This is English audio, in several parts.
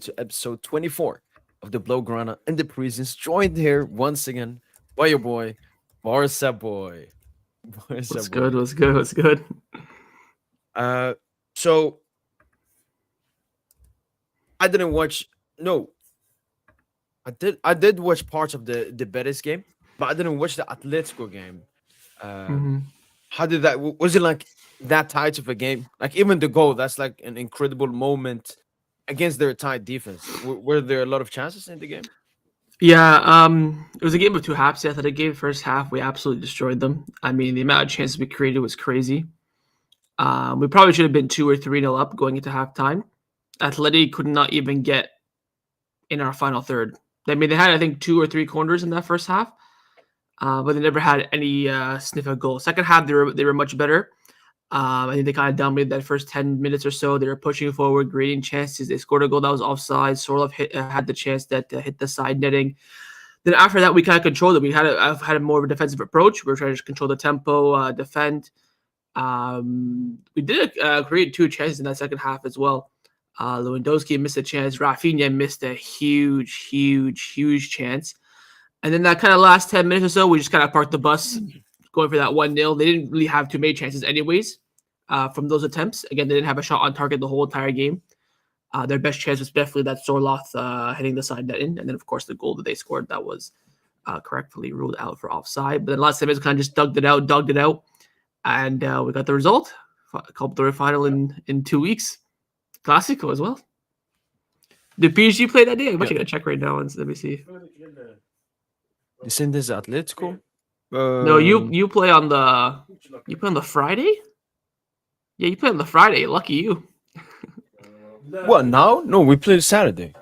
to episode 24 of the Blaugrana and the Parisiens, joined here once again by your boy, Barca boy. Barca What's good? boy. What's good? What's good? Uh, so I didn't watch. No, I did watch parts of the Betis game, but I didn't watch the Atletico game. Um, hmm how did that? Was it like that tight of a game? Like even the goal, that's like an incredible moment against their tight defense. Were there a lot of chances in the game? Yeah, it was a game of two halves. Yeah, the game first half we absolutely destroyed them. I mean, the amount of chances we created was crazy. We probably should have been 2 or 3 nil up going into halftime. Atleti could not even get in our final third. I mean, they had I think 2 or 3 corners in that first half, but they never had any sniff of goal. Second half they were much better. I think they kind of dominated that first 10 minutes or so. They were pushing forward, creating chances. They scored a goal that was offside. Sorlov had the chance that hit the side netting. Then after that, we kind of controlled it. I've had a more of a defensive approach. We were trying to control the tempo, defend. We did create 2 chances in that second half as well. Lewandowski missed a chance. Rafinha missed a huge chance. And then that kind of last 10 minutes or so, we just kind of parked the bus going for that 1-0. They didn't really have too many chances anyways from those attempts. Again, they didn't have a shot on target the whole entire game. Their best chance was definitely that Sorloth hitting the side net in. And then, of course, the goal that they scored that was correctly ruled out for offside. But then last 10 minutes kind of just dugged it out. And we got the result. Copa final in 2 weeks. Classico as well. Did PSG play that day? I'm actually going to check right now. And let me see. It's in this Atletico. No, you play on the Friday? Yeah, you play on the Friday. Lucky you. What now? No, we played Saturday.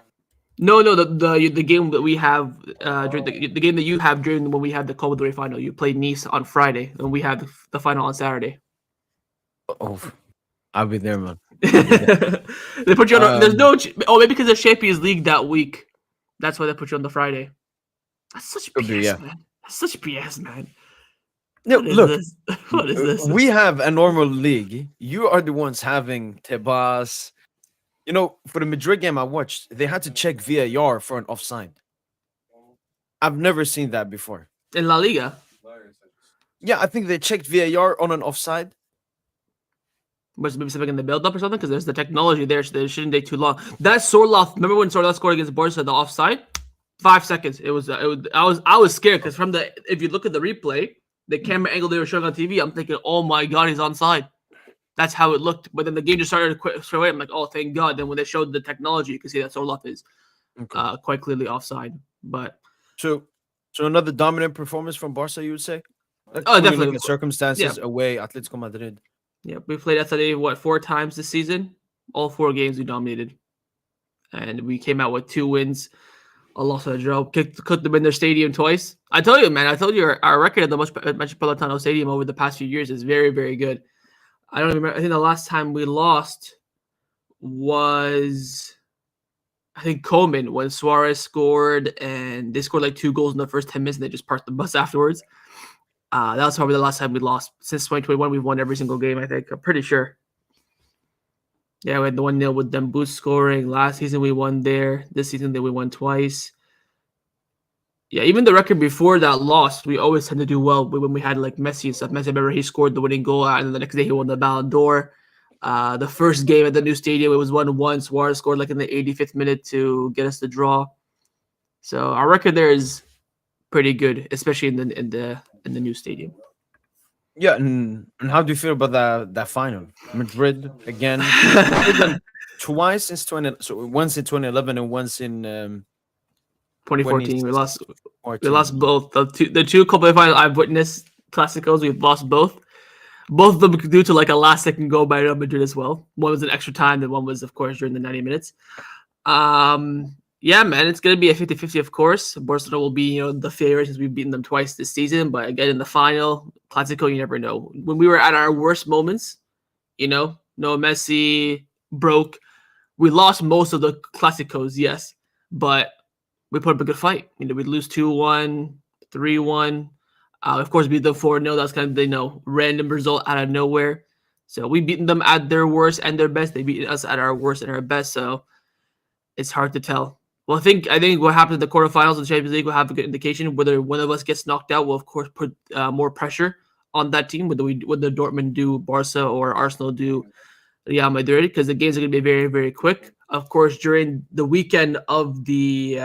No, the game that we have during the game that you have during when we have the Copa del Rey final. You played Nice on Friday, and we have the final on Saturday. Oh, I'll be there, man. They put you on. There's no. Maybe because the Champions League that week. That's why they put you on the Friday. That's such BS, man. That's such BS, man. No, look. This? What is this? We have a normal league. You are the ones having Tebas. You know, for the Madrid game I watched, they had to check VAR for an offside. I've never seen that before. In La Liga? Yeah, I think they checked VAR on an offside. Was maybe something in the build-up or something? Because there's the technology there, so it shouldn't take too long. That Sorloth, remember when Sorloth scored against Barca, the offside? 5 seconds. I was scared because if you look at the replay, the camera angle they were showing on TV, I'm thinking, oh my god, he's onside. That's how it looked. But then the game just started straight away. I'm like, oh, thank God. Then when they showed the technology, you can see that Sorloth is quite clearly offside. But so another dominant performance from Barca, you would say? Definitely. Look at circumstances away, Atletico Madrid. Yeah, we played Atleti 4 times this season. All 4 games we dominated, and we came out with 2 wins, a loss and a draw. Cooked them in their stadium twice. I told you, man. Our record at the Metropolitano Stadium over the past few years is very, very good. I don't remember. I think the last time we lost was, I think, Coleman when Suarez scored, and they scored like 2 goals in the first 10 minutes, and they just parked the bus afterwards. That was probably the last time we lost. Since 2021, we've won every single game, I think. I'm pretty sure. Yeah, we had the 1-0 with Dembouz scoring. Last season, we won there. This season, we won twice. Yeah, even the record before that loss, we always tend to do well when we had like Messi and stuff. Messi, I remember he scored the winning goal, and then the next day he won the Ballon d'Or. The first game at the new stadium, it was 1-1. Suarez scored like in the 85th minute to get us the draw. So our record there is pretty good, especially in the new stadium. Yeah, and how do you feel about that final? Madrid again, twice since 20. So once in 2011 and once in 2014. We lost 14. both the two Copa finals I've witnessed Clásicos. We've lost both. Both of them due to like a last second goal by Real Madrid as well. One was an extra time, and one was, of course, during the 90 minutes. Yeah, man, it's going to be a 50-50, of course. Barcelona will be, the favorite since we've beaten them twice this season. But again, in the final, Clásico, you never know. When we were at our worst moments, no Messi, broke. We lost most of the Clásicos, yes. But we put up a good fight. We'd lose 2-1, 3-1. Of course, beat them 4-0. That's kind of the random result out of nowhere. So we beaten them at their worst and their best. They beat us at our worst and our best. So It's hard to tell. Well, I think what happens in the quarterfinals of the Champions League will have a good indication. Whether one of us gets knocked out will of course put more pressure on that team. Whether Dortmund do Barca or Arsenal do Real Madrid, because the games are going to be very, very quick. Of course, during the weekend of the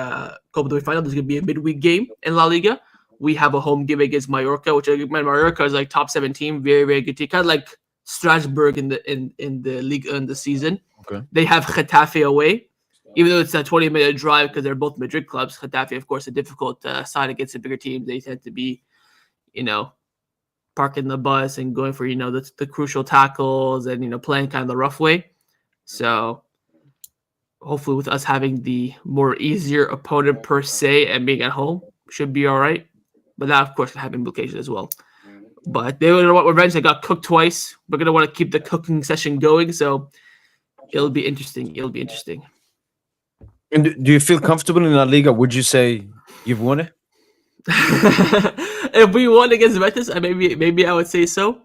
Copa del Rey final, there's going to be a midweek game in La Liga. We have a home game against Mallorca, which Mallorca is like top 17, very, very good team, kind of like Strasbourg in the league in the season. Okay. They have Getafe away, even though it's a 20-minute drive because they're both Madrid clubs. Getafe, of course, a difficult side against the bigger teams. They tend to be, you know, parking the bus and going for the crucial tackles and playing kind of the rough way. So hopefully with us having the more easier opponent per se and being at home should be all right. But that of course can have implications as well. But they don't want revenge. They got cooked twice. We're gonna want to keep the cooking session going. So it'll be interesting. And do you feel comfortable in La Liga? Would you say you've won it? If we won against Betis, maybe I would say so.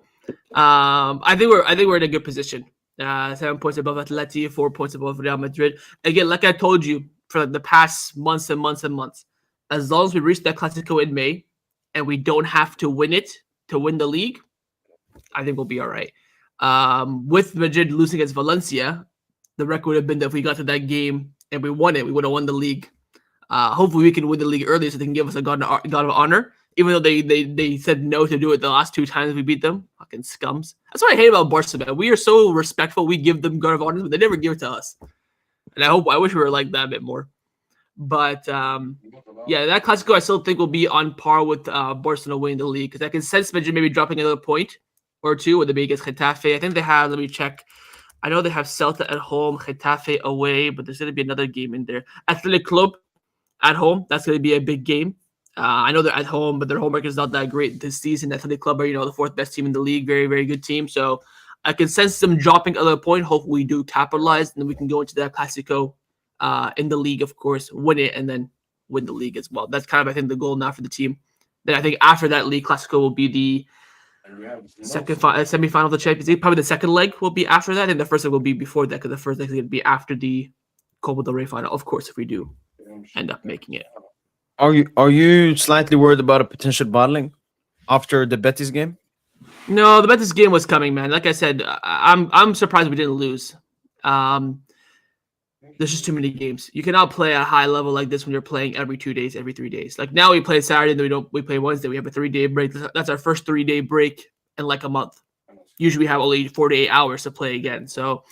I think we're in a good position. 7 points above Atleti, 4 points above Real Madrid. Again, like I told you for the past months and months and months, as long as we reach that Clasico in May and we don't have to win it to win the league, I think we'll be all right. With Madrid losing against Valencia, the record would have been that if we got to that game and we won it, we would have won the league. Hopefully we can win the league early so they can give us a god of honor. Even though they said no to do it the last 2 times we beat them. Fucking scums. That's what I hate about Barca, man. We are so respectful. We give them god of honor, but they never give it to us. And I wish we were like that a bit more. But yeah, that Clasico I still think will be on par with Barcelona winning the league, because I can sense Madrid maybe dropping another point or two with the biggest Getafe. I think they have, let me check. I know they have Celta at home, Getafe away, but there's going to be another game in there. Atletico at home, that's going to be a big game. I know they're at home, but their home record is not that great this season. Athletic Club are, the 4th best team in the league. Very, very good team. So I can sense them dropping another point. Hopefully we do capitalize, and then we can go into that Clasico in the league, of course, win it, and then win the league as well. That's kind of, I think, the goal now for the team. Then I think after that league, Clasico will be the second semifinal of the Champions League. Probably the second leg will be after that, and the first leg will be before that, because the first leg is going to be after the Copa del Rey final, of course, if we do end up making it. Are you slightly worried about a potential bottling after the Betis game? No, the Betis game was coming, man. Like I said, I'm surprised we didn't lose. There's just too many games. You cannot play at a high level like this when you're playing every 2 days, every 3 days. Like now we play Saturday, then we play Wednesday. We have a 3-day break. That's our first 3-day break in like a month. Usually we have only 4 to 8 hours to play again. So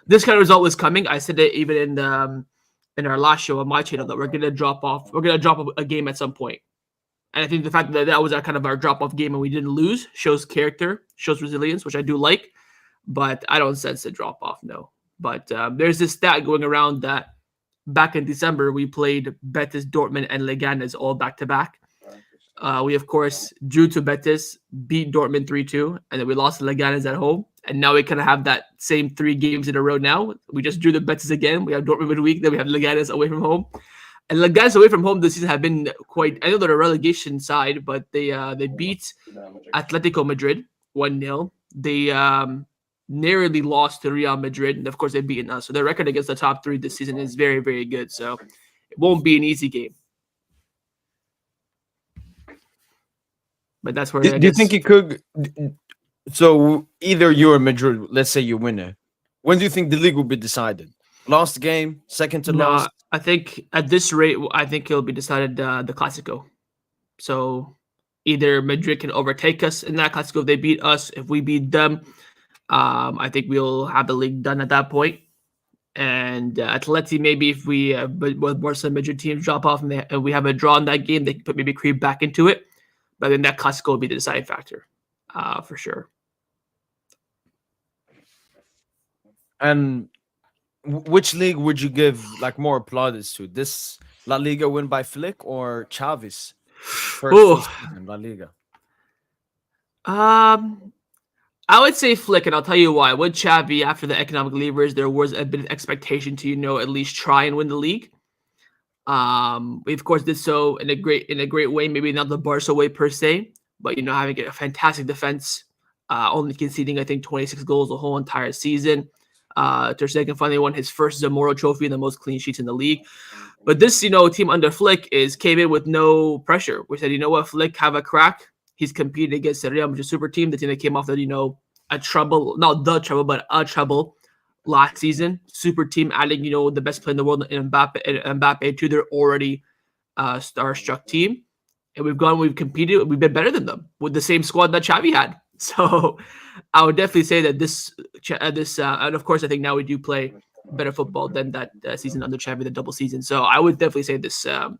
this kind of result was coming. I said it even in our last show on my channel that we're gonna drop off. We're gonna drop a game at some point. And I think the fact that was our drop-off game and we didn't lose shows character, shows resilience, which I do like. But I don't sense a drop-off, no. But there's this stat going around that back in December, we played Betis, Dortmund, and Leganes all back-to-back. We, of course, drew to Betis, beat Dortmund 3-2, and then we lost to Leganes at home. And now we kind of have that same 3 games in a row now. We just drew the Betis again. We have Dortmund midweek, then we have Leganes away from home. And Leganes away from home this season have been quite, I know they're a relegation side, but they beat Atletico Madrid 1-0. They narrowly lost to Real Madrid, and of course they've beaten us. So their record against the top 3 this season is very, very good. So it won't be an easy game. But that's where Do you think it could? So either you or Madrid, let's say you win it. When do you think the league will be decided? Last game, second to last? I think at this rate, I think it'll be decided the Clasico. So either Madrid can overtake us in that Clasico if they beat us. If we beat them, I think we'll have the league done at that point. And Atleti, maybe if we with Barca and Madrid teams drop off and we have a draw in that game, they can maybe creep back into it. But then that Clasico will be the deciding factor, for sure. And which league would you give like more plaudits to? This La Liga win by Flick or Xavi's first season in La Liga? I would say Flick, and I'll tell you why. With Xavi, after the economic levers, there was a bit of expectation to at least try and win the league. We of course did so in a great way, maybe not the Barca way per se, but having a fantastic defense, only conceding I think 26 goals the whole entire season. Ter Stegen finally won his first Zamora trophy and the most clean sheets in the league. But this, team under Flick came in with no pressure. We said, you know what, Flick have a crack. He's competed against the Real Madrid super team, the team that came off the, a trouble, not the trouble, but a trouble last season. Super team adding, the best player in the world in Mbappe to their already star-struck team. And we've competed, we've been better than them with the same squad that Xavi had. So I would definitely say that and of course, I think now we do play better football than that season under Xavi, the double season. So I would definitely say this one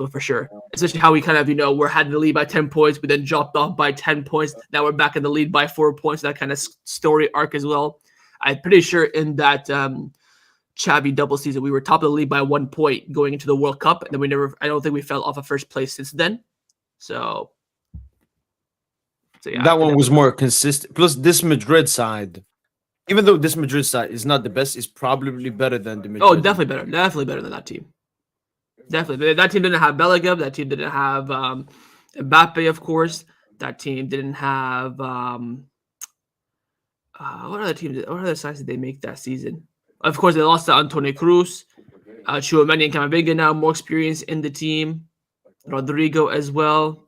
for sure. Especially how we kind of, we're had in the lead by 10 points, we then dropped off by 10 points. Now we're back in the lead by 4 points. That kind of story arc as well. I'm pretty sure in that Xavi double season, we were top of the league by 1 point going into the World Cup, and then I don't think we fell off of first place since then. So yeah, that one was more consistent. Plus, this Madrid side, even though this Madrid side is not the best, is probably better than the Madrid. Oh, definitely better than that team. Definitely, that team didn't have Bellingham. That team didn't have Mbappe, of course. That team didn't have what other sides did they make that season? Of course, they lost to Antonio Cruz, Tchouaméni and Camavinga now more experience in the team. Rodrigo as well.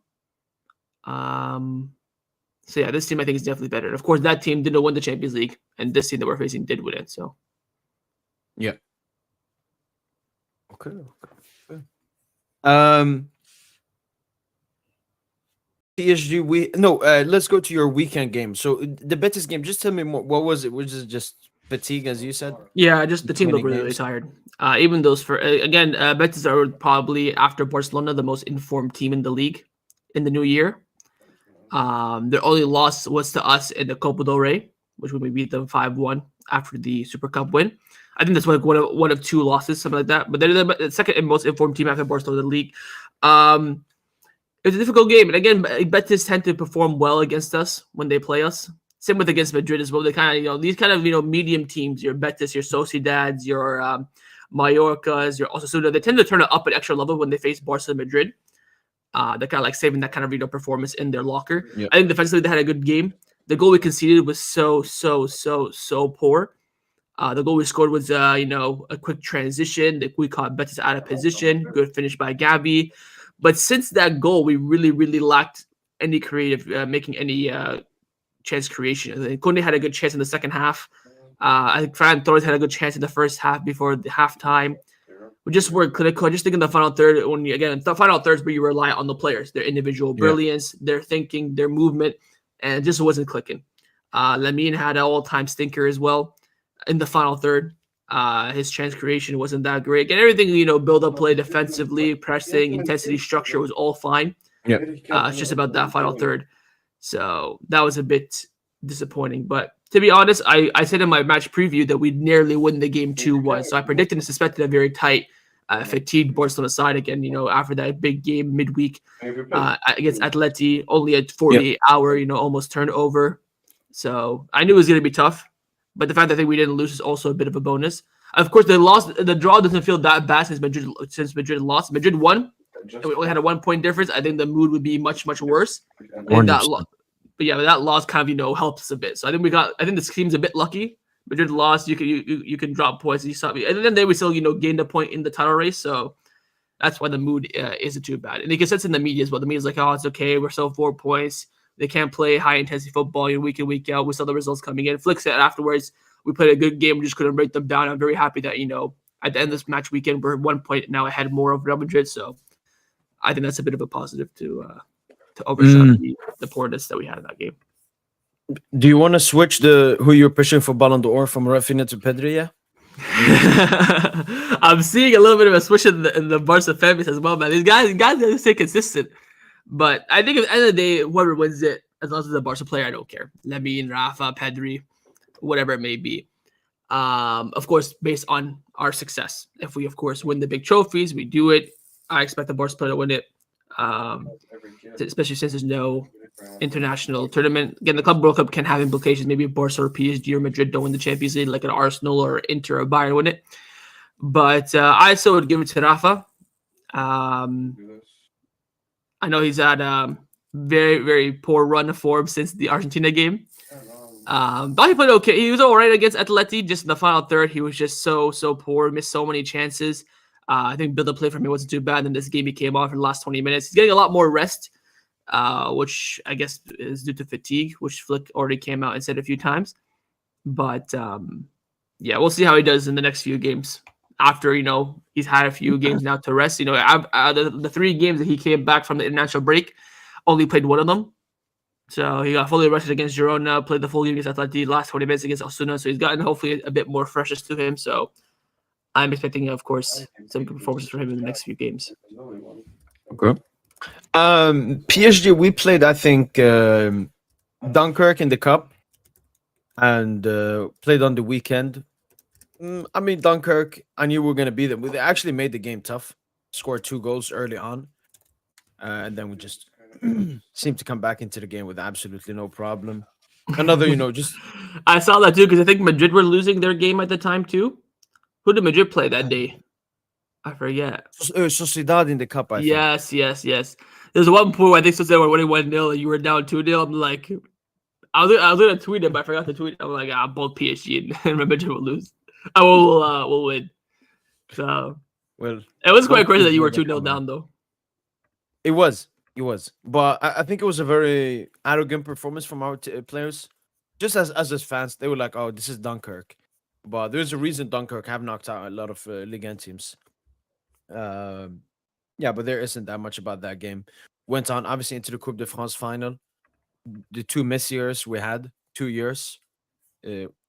So yeah, this team I think is definitely better. And of course, that team didn't win the Champions League, and this team that we're facing did win it. So yeah. Okay. PSG. Let's go to your weekend game. So the Betis game. Just tell me more. What was it? Was it just fatigue, as you said? Yeah, just the team looked really tired. Even those again, Betis are probably after Barcelona the most informed team in the league in the new year. Their only loss was to us in the Copa del Rey, which when we beat them 5-1 after the Super Cup win. I think that's like one of two losses, something like that. But they're the second and most informed team after Barcelona in the league. It's a difficult game, and again, Betis tend to perform well against us when they play us. Same with against Madrid as well. They kind of, these kind of, medium teams, your Betis, your Sociedads, your Mallorcas, your Osasuna, they tend to turn it up an extra level when they face Barca and Madrid. They're kind of like saving that kind of, performance in their locker. Yep. I think defensively they had a good game. The goal we conceded was so poor. The goal we scored was, a quick transition. We caught Betis out of position. Good finish by Xavi. But since that goal, we really, really lacked any creative, making any chance creation. I think Koundé had a good chance in the second half. I think Ferran Torres had a good chance in the first half before the halftime. We just weren't clinical. I just think in the final third, the final thirds where you rely on the players, their individual brilliance, their thinking, their movement, and it just wasn't clicking. Lamine had an all-time stinker as well in the final third. His chance creation wasn't that great. Again, everything, build up play defensively, pressing, intensity, structure was all fine. Yeah. It's just about that final third. So that was a bit disappointing. But to be honest, I said in my match preview that we'd nearly win the game 2-1. So I predicted and suspected a very tight, fatigued Barcelona side again, after that big game midweek against Atleti, only a 48-hour, almost turnover. So I knew it was going to be tough. But the fact that I think we didn't lose is also a bit of a bonus. Of course, the draw doesn't feel that bad since Madrid lost. Madrid won, and we only had a 1 point difference. I think the mood would be much, much worse. But that loss kind of helps us a bit. So I think this team's a bit lucky. Madrid lost. You can drop points. You saw me, and then we still gained a point in the title race. So that's why the mood isn't too bad. And you can sense in the media as well. The media's like, oh, it's okay. We're still 4 points. They can't play high-intensity football week in, week out. We saw the results coming in. Flick said afterwards, we played a good game. We just couldn't break them down. I'm very happy that, at the end of this match weekend, we're 1 point now ahead more of Real Madrid. So I think that's a bit of a positive to overshadow the poorness that we had in that game. Do you want to switch who you're pushing for Ballon d'Or from Rafinha to Pedri? Yeah? I'm seeing a little bit of a switch in the Barca fan base as well, man. These guys stay consistent. But I think at the end of the day, whoever wins it, as long as it's a Barca player, I don't care. Lamine, Rafa, Pedri, whatever it may be. Of course, based on our success. If we, of course, win the big trophies, we do it. I expect the Barca player to win it, especially since there's no international tournament. Again, the Club World Cup can have implications. Maybe Barca or PSG or Madrid don't win the Champions League, like an Arsenal or Inter or Bayern win it. But I still would give it to Rafa. I know he's had a very, very poor run of form since the Argentina game. But he played okay. He was all right against Atleti. Just in the final third, he was just so poor. Missed so many chances. I think build up play for me wasn't too bad. And this game he came on for the last 20 minutes. He's getting a lot more rest, which I guess is due to fatigue, which Flick already came out and said a few times. But yeah, we'll see how he does in the next few games. After he's had a few games now to rest. The 3 games that he came back from the international break, only played one of them. So he got fully rested against Girona, played the full game against Atleti, last 20 minutes against Osasuna. So he's gotten hopefully a bit more freshness to him. So I'm expecting, of course, some good performances for him in the next few games. Okay. PSG, we played, I think, Dunkirk in the cup, and played on the weekend. I mean, Dunkirk, I knew we were going to beat them. They actually made the game tough, scored 2 goals early on, and then we just seemed to come back into the game with absolutely no problem. Another, just I saw that too because I think Madrid were losing their game at the time too. Who did Madrid play that day? I forget. Sociedad in the cup, I think. Yes. There's one point where I think Sociedad were winning 1-0 and you were down 2-0. I'm like, I was gonna tweet it, but I forgot to tweet. I'm like, both PSG and Madrid will lose. I will win. So well, it was quite crazy that you were 2-0 down though. It was, but I think it was a very arrogant performance from our players. Just as fans, they were like, "Oh, this is Dunkirk," but there's a reason Dunkirk have knocked out a lot of Liga teams. Yeah, but there isn't that much about that game. Went on obviously into the Coupe de France final. The 2 Messi years we had, 2 years,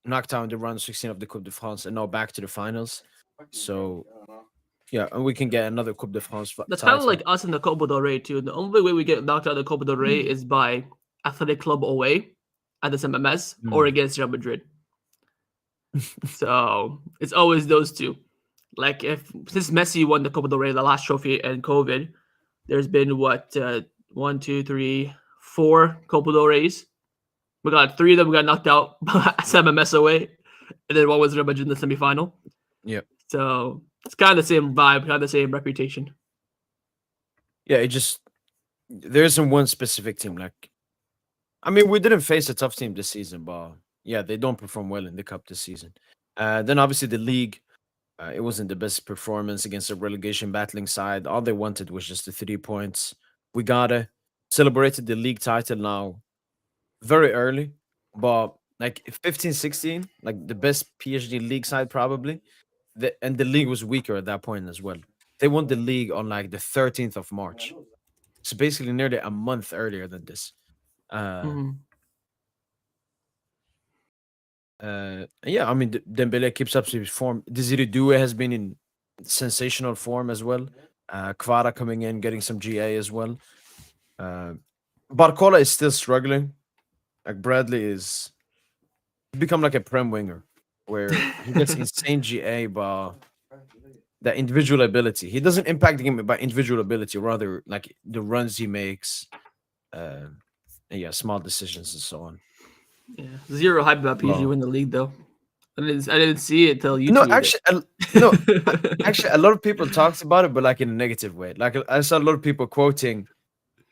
knocked out in the round 16 of the Coupe de France, and now back to the finals. So yeah, and we can get another Coupe de France. That's kind of like us in the Copa del Rey too. The only way we get knocked out of the Copa del Rey is by Athletic Club away at the MMS or against Real Madrid. So it's always those two. Like since Messi won the Copa del Rey, the last trophy, and COVID, there's been 1, 2, 3, 4 Copa del Reys. We got 3 of them. We got knocked out MMS away, and then 1 was Real Madrid in the semifinal. Yeah. So it's kind of the same vibe, kind of the same reputation. Yeah, there isn't one specific team. Like, I mean, we didn't face a tough team this season, but yeah, they don't perform well in the cup this season. Then obviously the league, it wasn't the best performance against a relegation battling side. All they wanted was just the 3 points. We got it. Celebrated the league title now very early, but like 15-16, like the best PSG league side probably. And the league was weaker at that point as well. They won the league on like the 13th of March. So basically nearly a month earlier than this. Yeah, I mean, Dembele keeps up his form. Desiree Doué has been in sensational form as well. Kvara coming in, getting some GA as well. Barcola is still struggling. Like Bradley is become like a prem winger where he gets insane GA, but the individual ability. He doesn't impact the game by individual ability, rather like the runs he makes, and yeah, small decisions and so on. Yeah, zero hype about PSG win the league though. I didn't see it till you. No, actually, actually, a lot of people talked about it, but like in a negative way. Like I saw a lot of people quoting,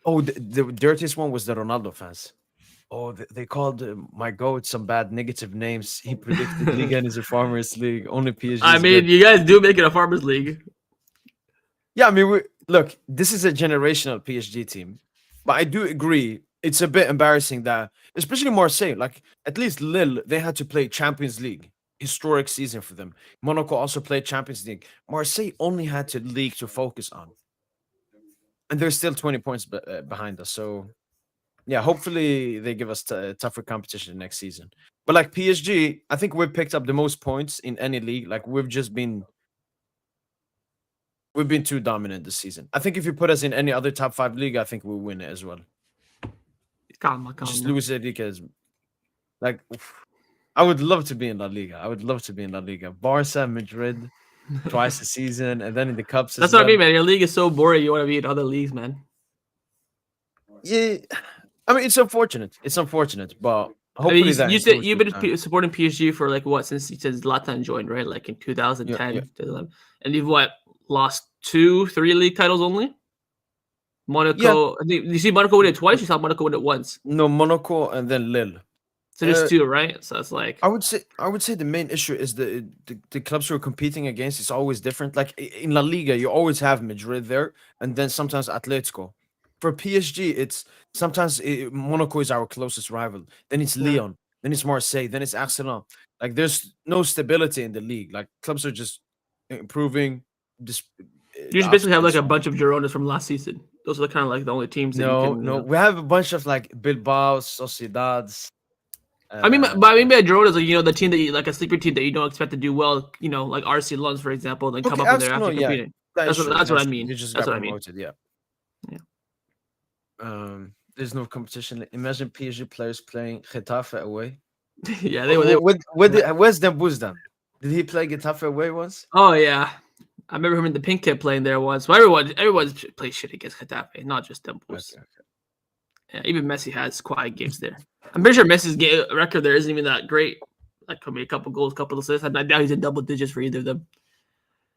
"Oh, the dirtiest one was the Ronaldo fans." Oh, they called my goat some bad negative names. He predicted Liga and is a farmers league. Only PSG. I mean, you guys do make it a farmers league. Yeah, I mean, look, this is a generational PSG team, but I do agree it's a bit embarrassing that, especially Marseille, like at least Lille, they had to play Champions League, historic season for them. Monaco also played Champions League. Marseille only had to league to focus on, and they're still 20 points behind us. So yeah, hopefully they give us tougher competition next season. But like PSG, I think we've picked up the most points in any league. Like we've been too dominant this season. I think if you put us in any other top 5 league, I think we'll win it as well. Calma. Just Luis Enrique is like, I would love to be in La Liga. Barca, Madrid, twice a season, and then in the cups. That's what I mean, man. Your league is so boring. You want to be in other leagues, man. Yeah, I mean, it's unfortunate, but hopefully you've been supporting PSG for like what, since Zlatan joined, right? Like in 2010, 2011. And you've lost 2-3 league titles only. Monaco. Yeah. You see Monaco win it twice. You saw Monaco win it once. No, Monaco and then Lille. So there's two, right? So it's like, I would say the main issue is the clubs who are competing against is always different. Like in La Liga, you always have Madrid there, and then sometimes Atletico. For PSG, it's sometimes Monaco is our closest rival. Then it's yeah. Lyon. Then it's Marseille. Then it's Arsenal. Like there's no stability in the league. Like clubs are just improving. Just You just basically have absolutely like a so. bunch of Gironas from last season. Those are the kind of like the only teams that you No, can, no, we have a bunch of like Bilbao, Sociedades. But I Uh, mean by Girona is like the team that you like a sleeper team that you don't expect to do well. Like RC Lens, for example, then come okay, up in there after Arsenal, yeah, competing. that is That's what true. that's That what is I true. mean. They just That's got what I mean. promoted. Yeah. Yeah. There's no competition. Imagine PSG players playing Getafe away. Yeah, they were. Where's Dan Buzdan? Did he play Getafe away once? Oh yeah, I remember him in the pink kit playing there once. Well, everyone plays shit against Getafe, not just Tempos. Okay. Yeah, even Messi has quiet games there. I'm pretty sure Messi's record there isn't even that great. Like could be a couple goals, couple assists. I doubt he's in double digits for either of them.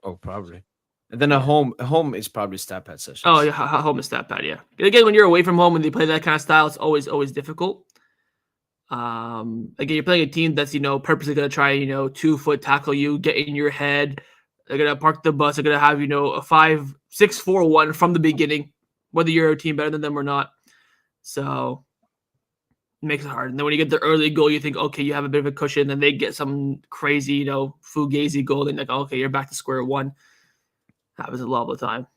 Oh, probably. And then Yeah. at home is probably stat pad Oh sessions. yeah, home is that bad. Yeah. Again, when you're away from home and they play that kind of style, it's always difficult. Again, you're playing a team that's purposely gonna try 2 foot tackle you, get in your head. They're gonna park the bus. They're gonna have a 5-6-4-1 from the beginning, whether you're a team better than them or not. So it makes it hard. And then when you get the early goal, you think, okay, you have a bit of a cushion. Then they get some crazy, fugazi goal. Then like, okay, you're back to square one. Happens a lot of the time.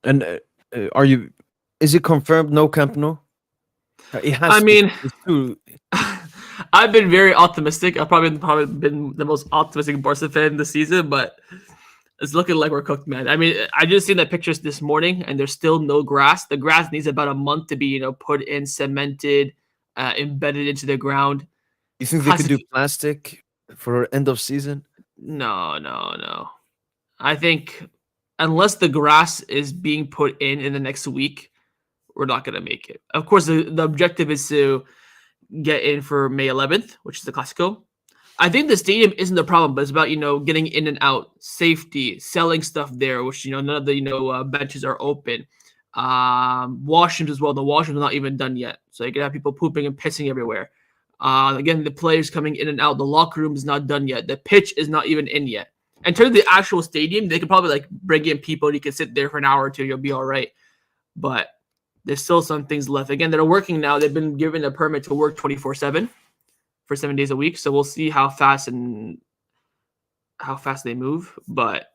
And is it confirmed no Camp Nou? It I has to. mean, It's too. I've been very optimistic. I've probably been the most optimistic Barca fan this season, but it's looking like we're cooked, man. I mean, I just seen the pictures this morning, and there's still no grass. The grass needs about a month to be, put in, cemented, embedded into the ground. You think they could Classic. do plastic for end of season? No, no, no. I think unless the grass is being put in the next week, we're not going to make it. Of course, the objective is to get in for May 11th, which is the Clasico. I think the stadium isn't the problem, but it's about getting in and out, safety, selling stuff there, which none of the benches are open. Washrooms as well. The washrooms are not even done yet, so you can have people pooping and pissing everywhere. Again, the players coming in and out. The locker room is not done yet. The pitch is not even in yet. In terms of the actual stadium, they could probably like bring in people. You can sit there for an hour or two. You'll be all right. But there's still some things left. Again, they're working now. They've been given a permit to work 24/7 for 7 days a week. So we'll see how fast they move. But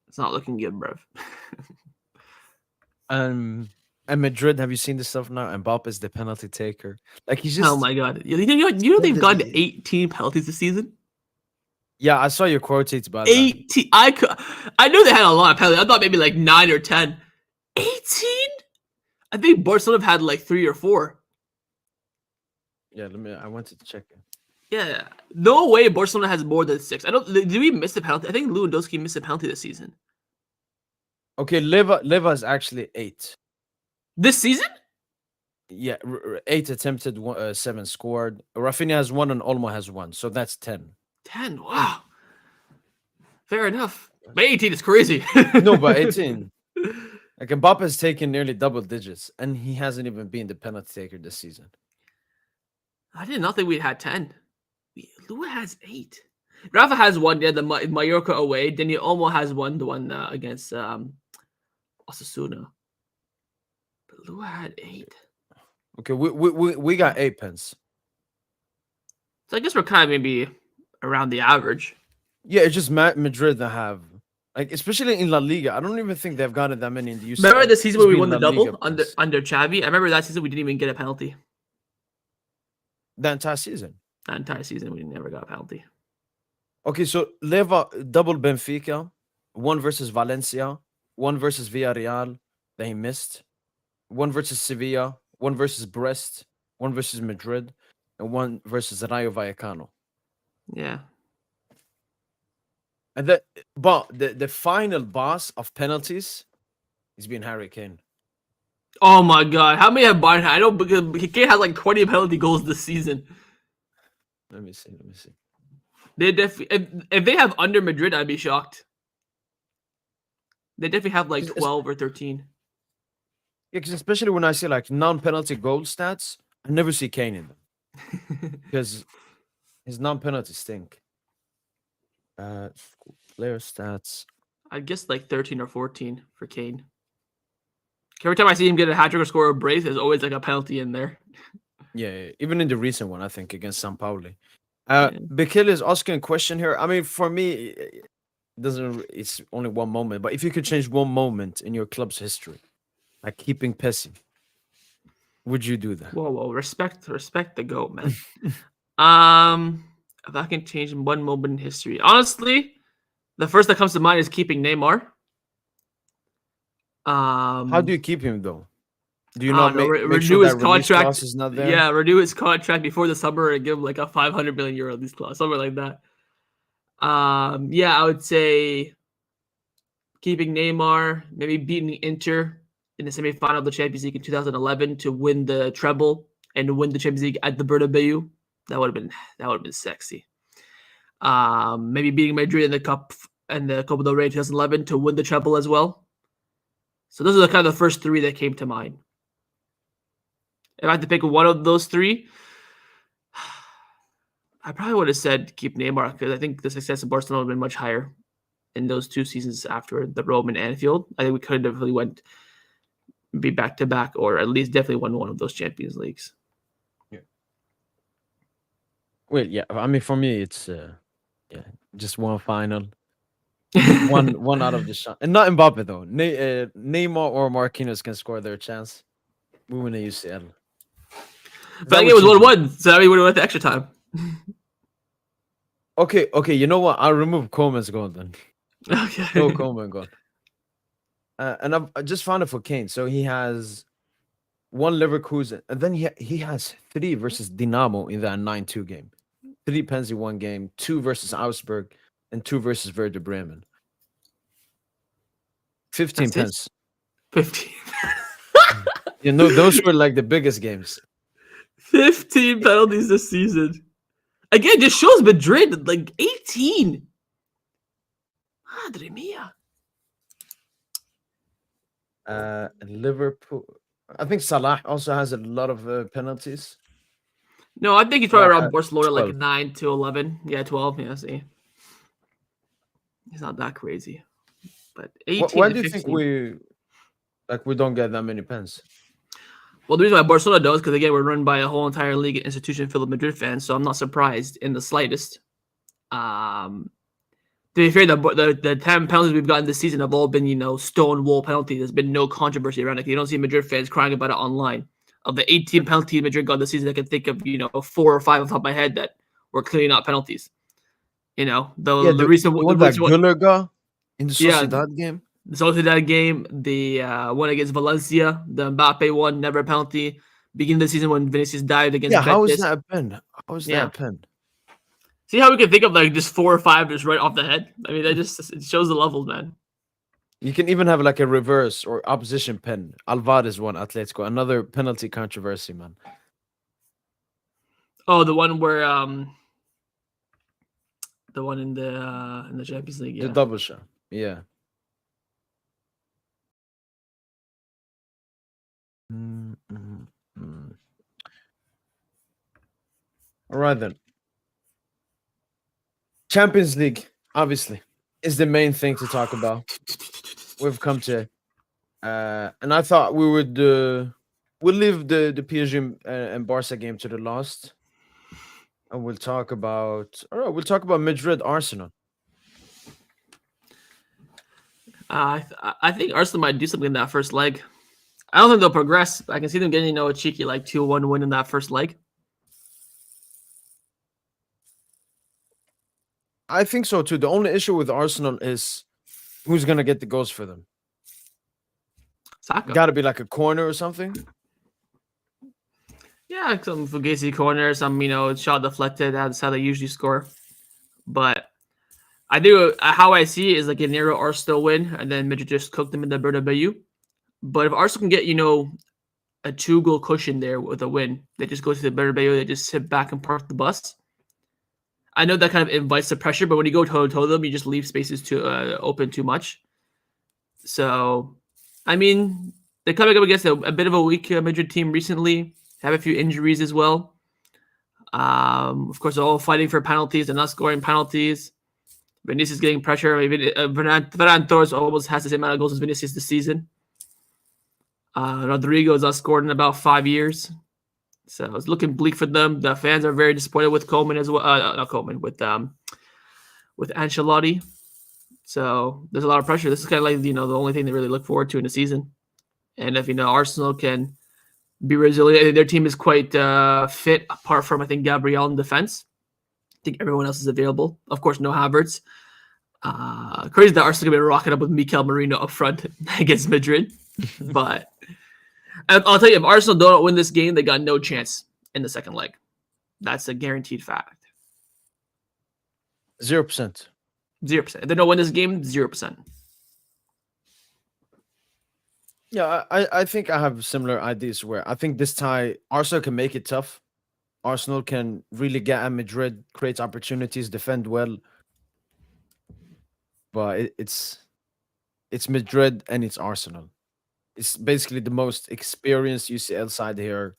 it's not looking good, bruv. And Madrid, have you seen this stuff now? Mbappe is the penalty taker. Like he's Oh just my god! They've gone to 18 penalties this season. yeah. I saw your quotes about that. 18. I knew they had a lot of penalties. I thought maybe like 9 or 10. 18. I think Barcelona had like 3 or 4. Yeah, I wanted to check it. Yeah, no way Barcelona has more than 6. I don't. Did we miss the penalty? I think Lewandowski missed a penalty this season. Okay, Leva is actually 8. This season? Yeah, 8 attempted, 7 scored. Rafinha has 1 and Olmo has 1, so that's 10. 10. Wow. Fair enough. But 18 is crazy. No, but 18. Like Mbappe has taken nearly double digits, and he hasn't even been the penalty taker this season. I did not think we had 10. Lua has 8. Rafa has 1. Yeah, the Mallorca away. Then he almost has 1. The one against Osasuna. But Lua had 8. Okay, we got 8 pence. So I guess we're kind of maybe around the average. Yeah, it's just Madrid that have, like, especially in La Liga. I don't even think they've gotten that many in the UCL. Remember the season where we won the La Liga double under Xavi? I remember that season we didn't even get a penalty. the entire season. That entire season we never got a penalty. Okay, so Leva double Benfica, 1 versus Valencia, 1 versus Villarreal that he missed, 1 versus Sevilla, 1 versus Brest, 1 versus Madrid, and 1 versus Rayo Vallecano. Yeah. And but the final boss of penalties is being Harry Kane. Oh my god. How many have Bayern had? I know because Kane had like 20 penalty goals this season. Let me see. They definitely if they have under Madrid, I'd be shocked. They definitely have like 12 or 13. Yeah, because especially when I see like non-penalty goal stats, I never see Kane in them. because his non-penalty stink. Player stats. I guess like 13 or 14 for Kane. Every time I see him get a hat trick or score a brace, there's always like a penalty in there. Yeah, even in the recent one, I think against San Pauli. Yeah. Bekele is asking a question here. I mean, for me, it doesn't. It's only one moment, but if you could change one moment in your club's history, like keeping Pessi, would you do that? Whoa, respect the goat, man. If I can change one moment in history, honestly, the first that comes to mind is keeping Neymar. How do you keep him though? Do you I not don't know, make sure renew his that release contract. clause is not there? Yeah, renew his contract before the summer and give him like a 500 million euro release clause, something like that. Yeah, I would say keeping Neymar, maybe beating Inter in the semifinal of the Champions League in 2011 to win the treble and win the Champions League at the Bernabeu. That would have been sexy. Maybe beating Madrid in the cup and the Copa del Rey 2011 to win the treble as well. So those are the kind of the first three that came to mind. If I had to pick one of those three, I probably would have said keep Neymar because I think the success of Barcelona would have been much higher in those 2 seasons after the Rome and Anfield. I think we could have really went be back to back, or at least definitely won one of those Champions Leagues. Yeah. Well, yeah. I mean, for me, it's yeah, just one final, one out of the shot, and not Mbappe though. Neymar or Marquinhos can score their chance. We win a UCL. But I think it was 1-1, so we would have went to extra time. Okay. You know what? I'll remove Coleman's goal then. Okay. No Coleman goal. And I just found it for Kane. So he has 1 Leverkusen, and then he has 3 versus Dinamo in that 9-2 game. 3 pens in 1 game, 2 versus Augsburg, and 2 versus Werder Bremen. 15 That's it? pens. 15. You know, those were like the biggest games. 15 penalties this season. Again, just shows Madrid like 18. Madre mia. Liverpool. I think Salah also has a lot of penalties. No, I think he's probably around 12. Barcelona like 9 to 11. Yeah, 12. Yeah, see. He's not that crazy. But 18 Why to do you 15. think we don't get that many pens? Well, the reason why Barcelona does, because again, we're run by a whole entire league institution filled with Madrid fans, so I'm not surprised in the slightest. To be fair, the 10 penalties we've gotten this season have all been, stone wall penalties. There's been no controversy around it. You don't see Madrid fans crying about it online. Of the 18 penalties Madrid got this season, I can think of, 4 or 5 off the top of my head that were clearly not penalties. The recent one the that recent one, Güller got in the yeah, Sociedad game. the Sociedad game, the one against Valencia, the Mbappe one, never a penalty. Beginning of the season when Vinicius dived against Yeah, how is Betis. that a pen? How is that a pen? See how we can think of like just 4 or 5 just right off the head? I mean, it shows the levels, man. You can even have like a reverse or opposition pen. Alvarez won Atletico. Another penalty controversy, man. Oh, the one where the one in the Champions League, yeah. The double shot. Yeah. All right then. Champions League, obviously, is the main thing to talk about. We've come to, and I thought we would we'll leave the PSG and Barca game to the last, and we'll talk about Madrid Arsenal. I think Arsenal might do something in that first leg. I don't think they'll progress. I can see them getting a cheeky like 2-1 win in that first leg. I think so too. The only issue with Arsenal is who's gonna get the goals for them. Saka. Got to be like a corner or something. Yeah, some Fugazi corner, some shot deflected. That's how they usually score. But I do how I see it is like a narrow Arsenal win, and then Madrid just cook them in the Bernabeu. But if Arsenal can get a 2-goal cushion there with a win, they just go to the Bernabeu, they just sit back and park the bus. I know that kind of invites the pressure, but when you go toe-to-toe them, you just leave spaces too open too much. So, I mean, they're coming up against a bit of a weak Madrid team recently. Have a few injuries as well. Of course, they're all fighting for penalties and not scoring penalties. Vinicius getting pressure. Ferran Torres almost has the same amount of goals as Vinicius this season. Rodrigo has not scored in about 5 years. So it's looking bleak for them. The fans are very disappointed with Coleman as well. Not Coleman, with Ancelotti. So there's a lot of pressure. This is kind of like, the only thing they really look forward to in the season. And if, Arsenal can be resilient, their team is quite fit, apart from, I think, Gabriel in defense. I think everyone else is available. Of course, no Havertz. Crazy that Arsenal going to be rocking up with Mikel Merino up front against Madrid. But I'll tell you, if Arsenal don't win this game, they got no chance in the second leg. That's a guaranteed fact. 0%. 0%. If they don't win this game, 0%. Yeah, I think I have similar ideas where I think this tie, Arsenal can make it tough. Arsenal can really get at Madrid, create opportunities, defend well. But it's Madrid and it's Arsenal. It's basically the most experienced UCL side here,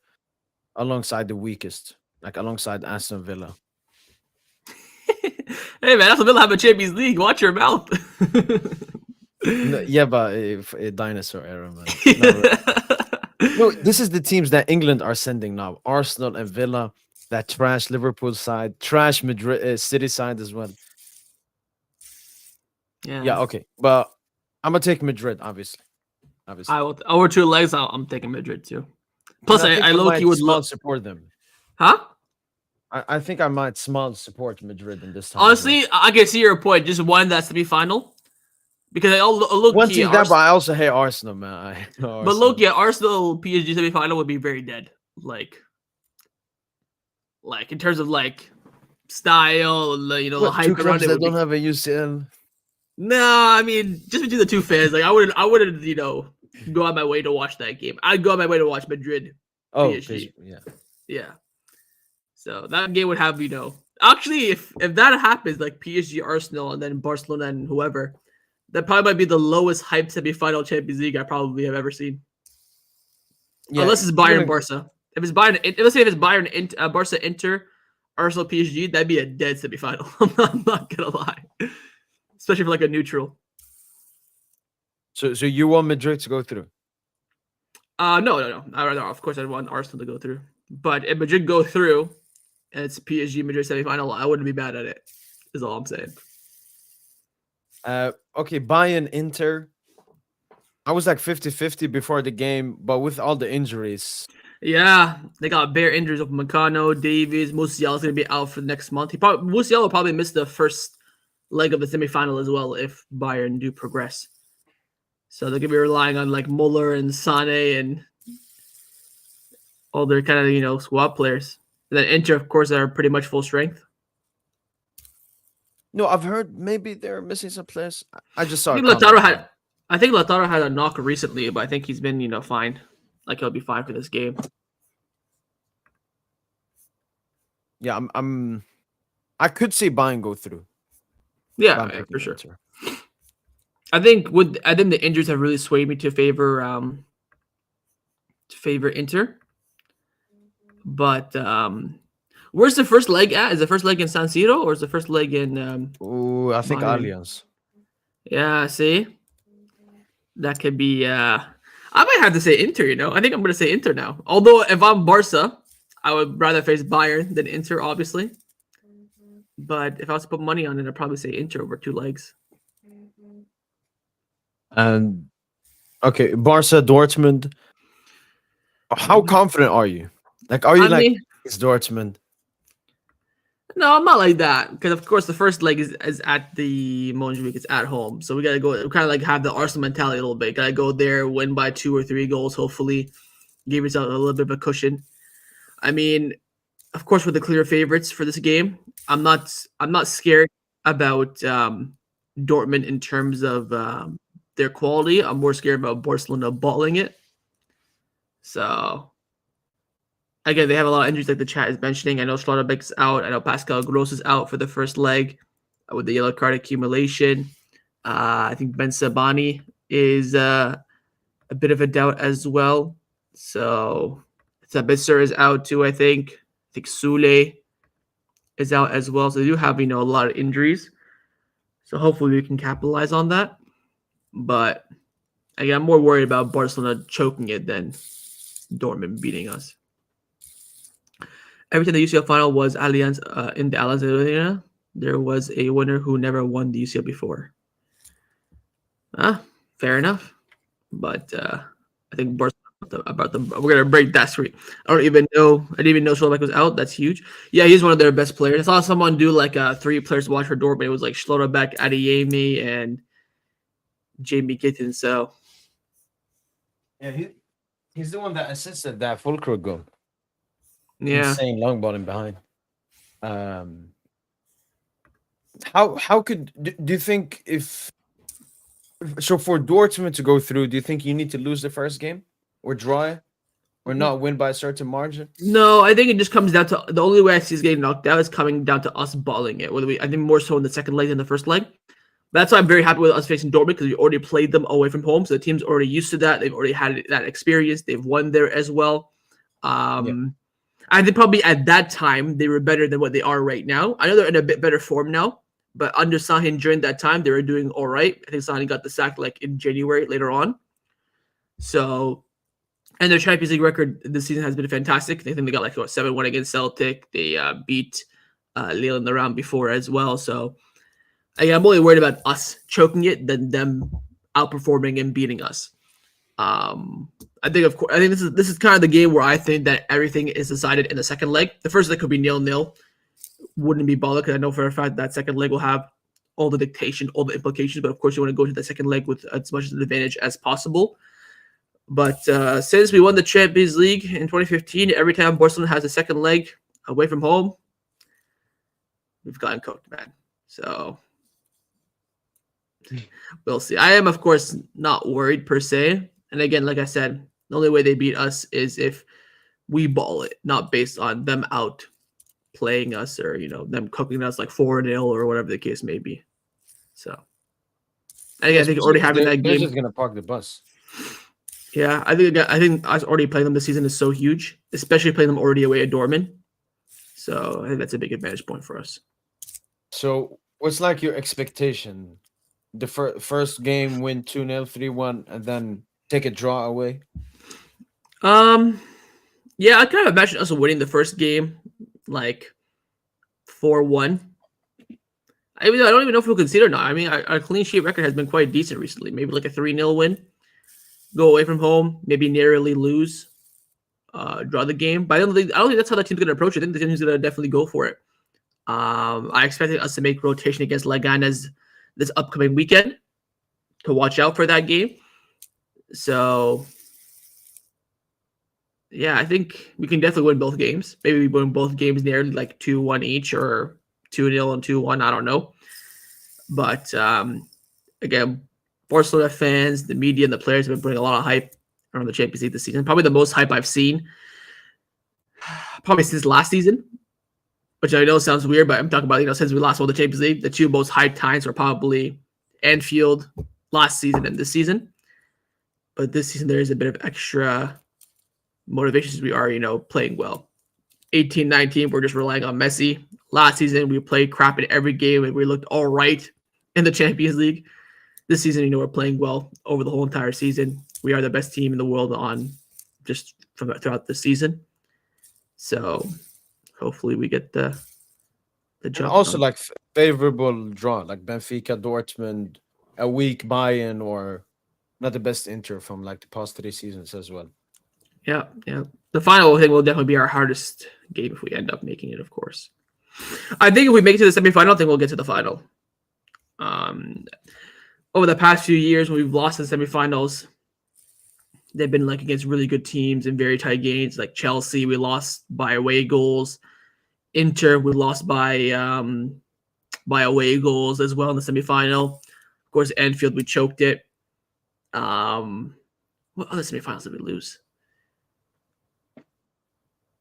alongside the weakest, like alongside Aston Villa. Hey man, Aston Villa have a Champions League. Watch your mouth. Yeah, but a dinosaur era, man. No, this is the teams that England are sending now: Arsenal and Villa. That trash Liverpool side, trash Madrid City side as well. Yeah, okay, but I'm gonna take Madrid, obviously. I will over 2 legs. I'm taking Madrid too. Plus, I low-key would love support them. Huh? I think I might small support Madrid in this time. Honestly, I can see your point. Just one that semifinal, because I look. One team that, but I also hate Arsenal, man. But look, yeah, Arsenal PSG semifinal would be very dead. Like in terms of style, the hype around it. That don't have a UCL. No, I mean, just between the two fans, I wouldn't, go out my way to watch that game. I'd go out my way to watch Madrid. Oh, PSG. Yeah. So that game would have, actually, if that happens, like PSG, Arsenal, and then Barcelona and whoever, that probably might be the lowest hype semifinal Champions League I probably have ever seen. Yeah, unless it's Bayern Barca. If it's Bayern, let's say if it's Bayern Barca Inter, Arsenal PSG, that'd be a dead semifinal. I'm not gonna lie. Especially for a neutral. So you want Madrid to go through? No. Of course, I'd want Arsenal to go through. But if Madrid go through, and it's PSG Madrid semifinal, I wouldn't be mad at it. Is all I'm saying. Okay, Bayern Inter. I was 50-50 before the game, but with all the injuries. Yeah, they got bare injuries of Meccano, Davies, Musiala's gonna be out for the next month. Musiala will probably miss the first leg of the semifinal as well if Bayern do progress. So they're gonna be relying on Muller and Sané and all their kind of squad players. And then Inter, of course, are pretty much full strength. No, I've heard maybe they're missing some players. I just saw. I think Lautaro had a knock recently, but I think he's been fine. He'll be fine for this game. Yeah, I could see Bayern go through. Yeah, for sure. I think the injuries have really swayed me to favor Inter. But where's the first leg at? Is the first leg in San Siro or is the first leg in I think Allianz. Yeah, see? That could be I might have to say Inter, I think I'm gonna say Inter now. Although if I'm Barca, I would rather face Bayern than Inter, obviously. But if I was to put money on it, I'd probably say Inter over 2 legs. And okay, Barca, Dortmund. How confident are you? Are you it's Dortmund? No, I'm not like that. Because of course the first leg is at the Montjuic, it's at home. So we gotta go kind of have the Arsenal mentality a little bit. Gotta go there, win by 2 or 3 goals, hopefully. Give yourself a little bit of a cushion. I mean, of course, we're the clear favorites for this game. I'm not scared about Dortmund in terms of their quality. I'm more scared about Barcelona balling it. So again, they have a lot of injuries like the chat is mentioning. I know Schlotterbeck's out. I know Pascal Gross is out for the first leg with the yellow card accumulation. I think Ben Sabani is a bit of a doubt as well. So Sabitzer is out too, I think. I think Sule is out as well. So they do have, a lot of injuries. So hopefully we can capitalize on that. But again, I'm more worried about Barcelona choking it than Dortmund beating us. Every time the UCL final was Allianz in the Allianz Arena, there was a winner who never won the UCL before. Fair enough. But I think Barcelona about them. We're gonna break that streak. I don't even know. I didn't even know Schlotterbeck was out. That's huge. Yeah, he's one of their best players. I saw someone do like a 3 players watch for Dortmund. It was like Schlotterbeck, Adeyemi, and Jamie Gitten. So Yeah, he's the one that assisted that Fulcro goal. yeah, Insane long ball in behind. Um, how could do you think if so for Dortmund to go through? Do you think you need to lose the first game or draw it or not win by a certain margin? no, I think it just comes down to the only way I see us getting knocked out is coming down to us balling it. Whether I think more so in the second leg than the first leg. That's why I'm very happy with us facing Dortmund because we already played them away from home, so the team's already used to that. They've already had that experience. They've won there as well. I think probably at that time they were better than what they are right now. I know they're in a bit better form now, but under Sahin during that time they were doing all right. I think Sahin got the sack like in January later on. So, and their Champions League record this season has been fantastic. I think they got like 7-1 against Celtic. They beat Lille in the round before as well. So. Again, I'm only worried about us choking it than them outperforming and beating us. I think, of course, I think this is kind of the game where I think that everything is decided in the second leg. The first leg could be 0-0, wouldn't be baller because I know for a fact that second leg will have all the dictation, all the implications. But of course, you want to go to the second leg with as much advantage as possible. But since we won the Champions League in 2015, every time Barcelona has a second leg away from home, we've gotten cooked, man. So. We'll see. I am, of course, not worried per se. And again, like I said, the only way they beat us is if we ball it, not based on them out playing us or them cooking us like 4-0 or whatever the case may be. So, again, I think already having that they're game. just gonna park the bus. Yeah, I think us already playing them this season is so huge, especially playing them already away at Dortmund. So I think that's a big advantage point for us. So, what's like your expectation? The first game win 2-0, 3-1, and then take a draw away. Yeah, I kind of imagine us winning the first game like 4-1. I don't even know if we'll concede or not. I mean, our clean sheet record has been quite decent recently. Maybe like a 3-0 win. Go away from home, maybe narrowly lose, draw the game. But I don't think that's how the team's gonna approach it. I think the team's gonna definitely go for it. I expected us to make rotation against Leganes this upcoming weekend to watch out for that game. So yeah, I think we can definitely win both games. Maybe we win both games nearly like 2-1 each or 2-0 and 2-1. I don't know. But again, Barcelona fans, the media, and the players have been putting a lot of hype around the Champions League this season. Probably the most hype I've seen probably since last season, which I know sounds weird, but I'm talking about, since we last won the Champions League, the two most hyped times were probably Anfield last season and this season. But this season, there is a bit of extra motivation since we are, playing well. 18-19, we're just relying on Messi. Last season, we played crap in every game and we looked all right in the Champions League. This season, we're playing well over the whole entire season. We are the best team in the world throughout the season. So hopefully we get the job. And also, like favorable draw, like Benfica, Dortmund, a weak Bayern, or not the best Inter from like the past 3 seasons as well. Yeah. The final thing will definitely be our hardest game if we end up making it, of course. I think if we make it to the semifinal, I think we'll get to the final. Over the past few years, when we've lost in semifinals, they've been like against really good teams in very tight games. Like Chelsea, we lost by away goals. Inter, we lost by away goals as well in the semifinal. Of course, Anfield, we choked it. What other semifinals did we lose?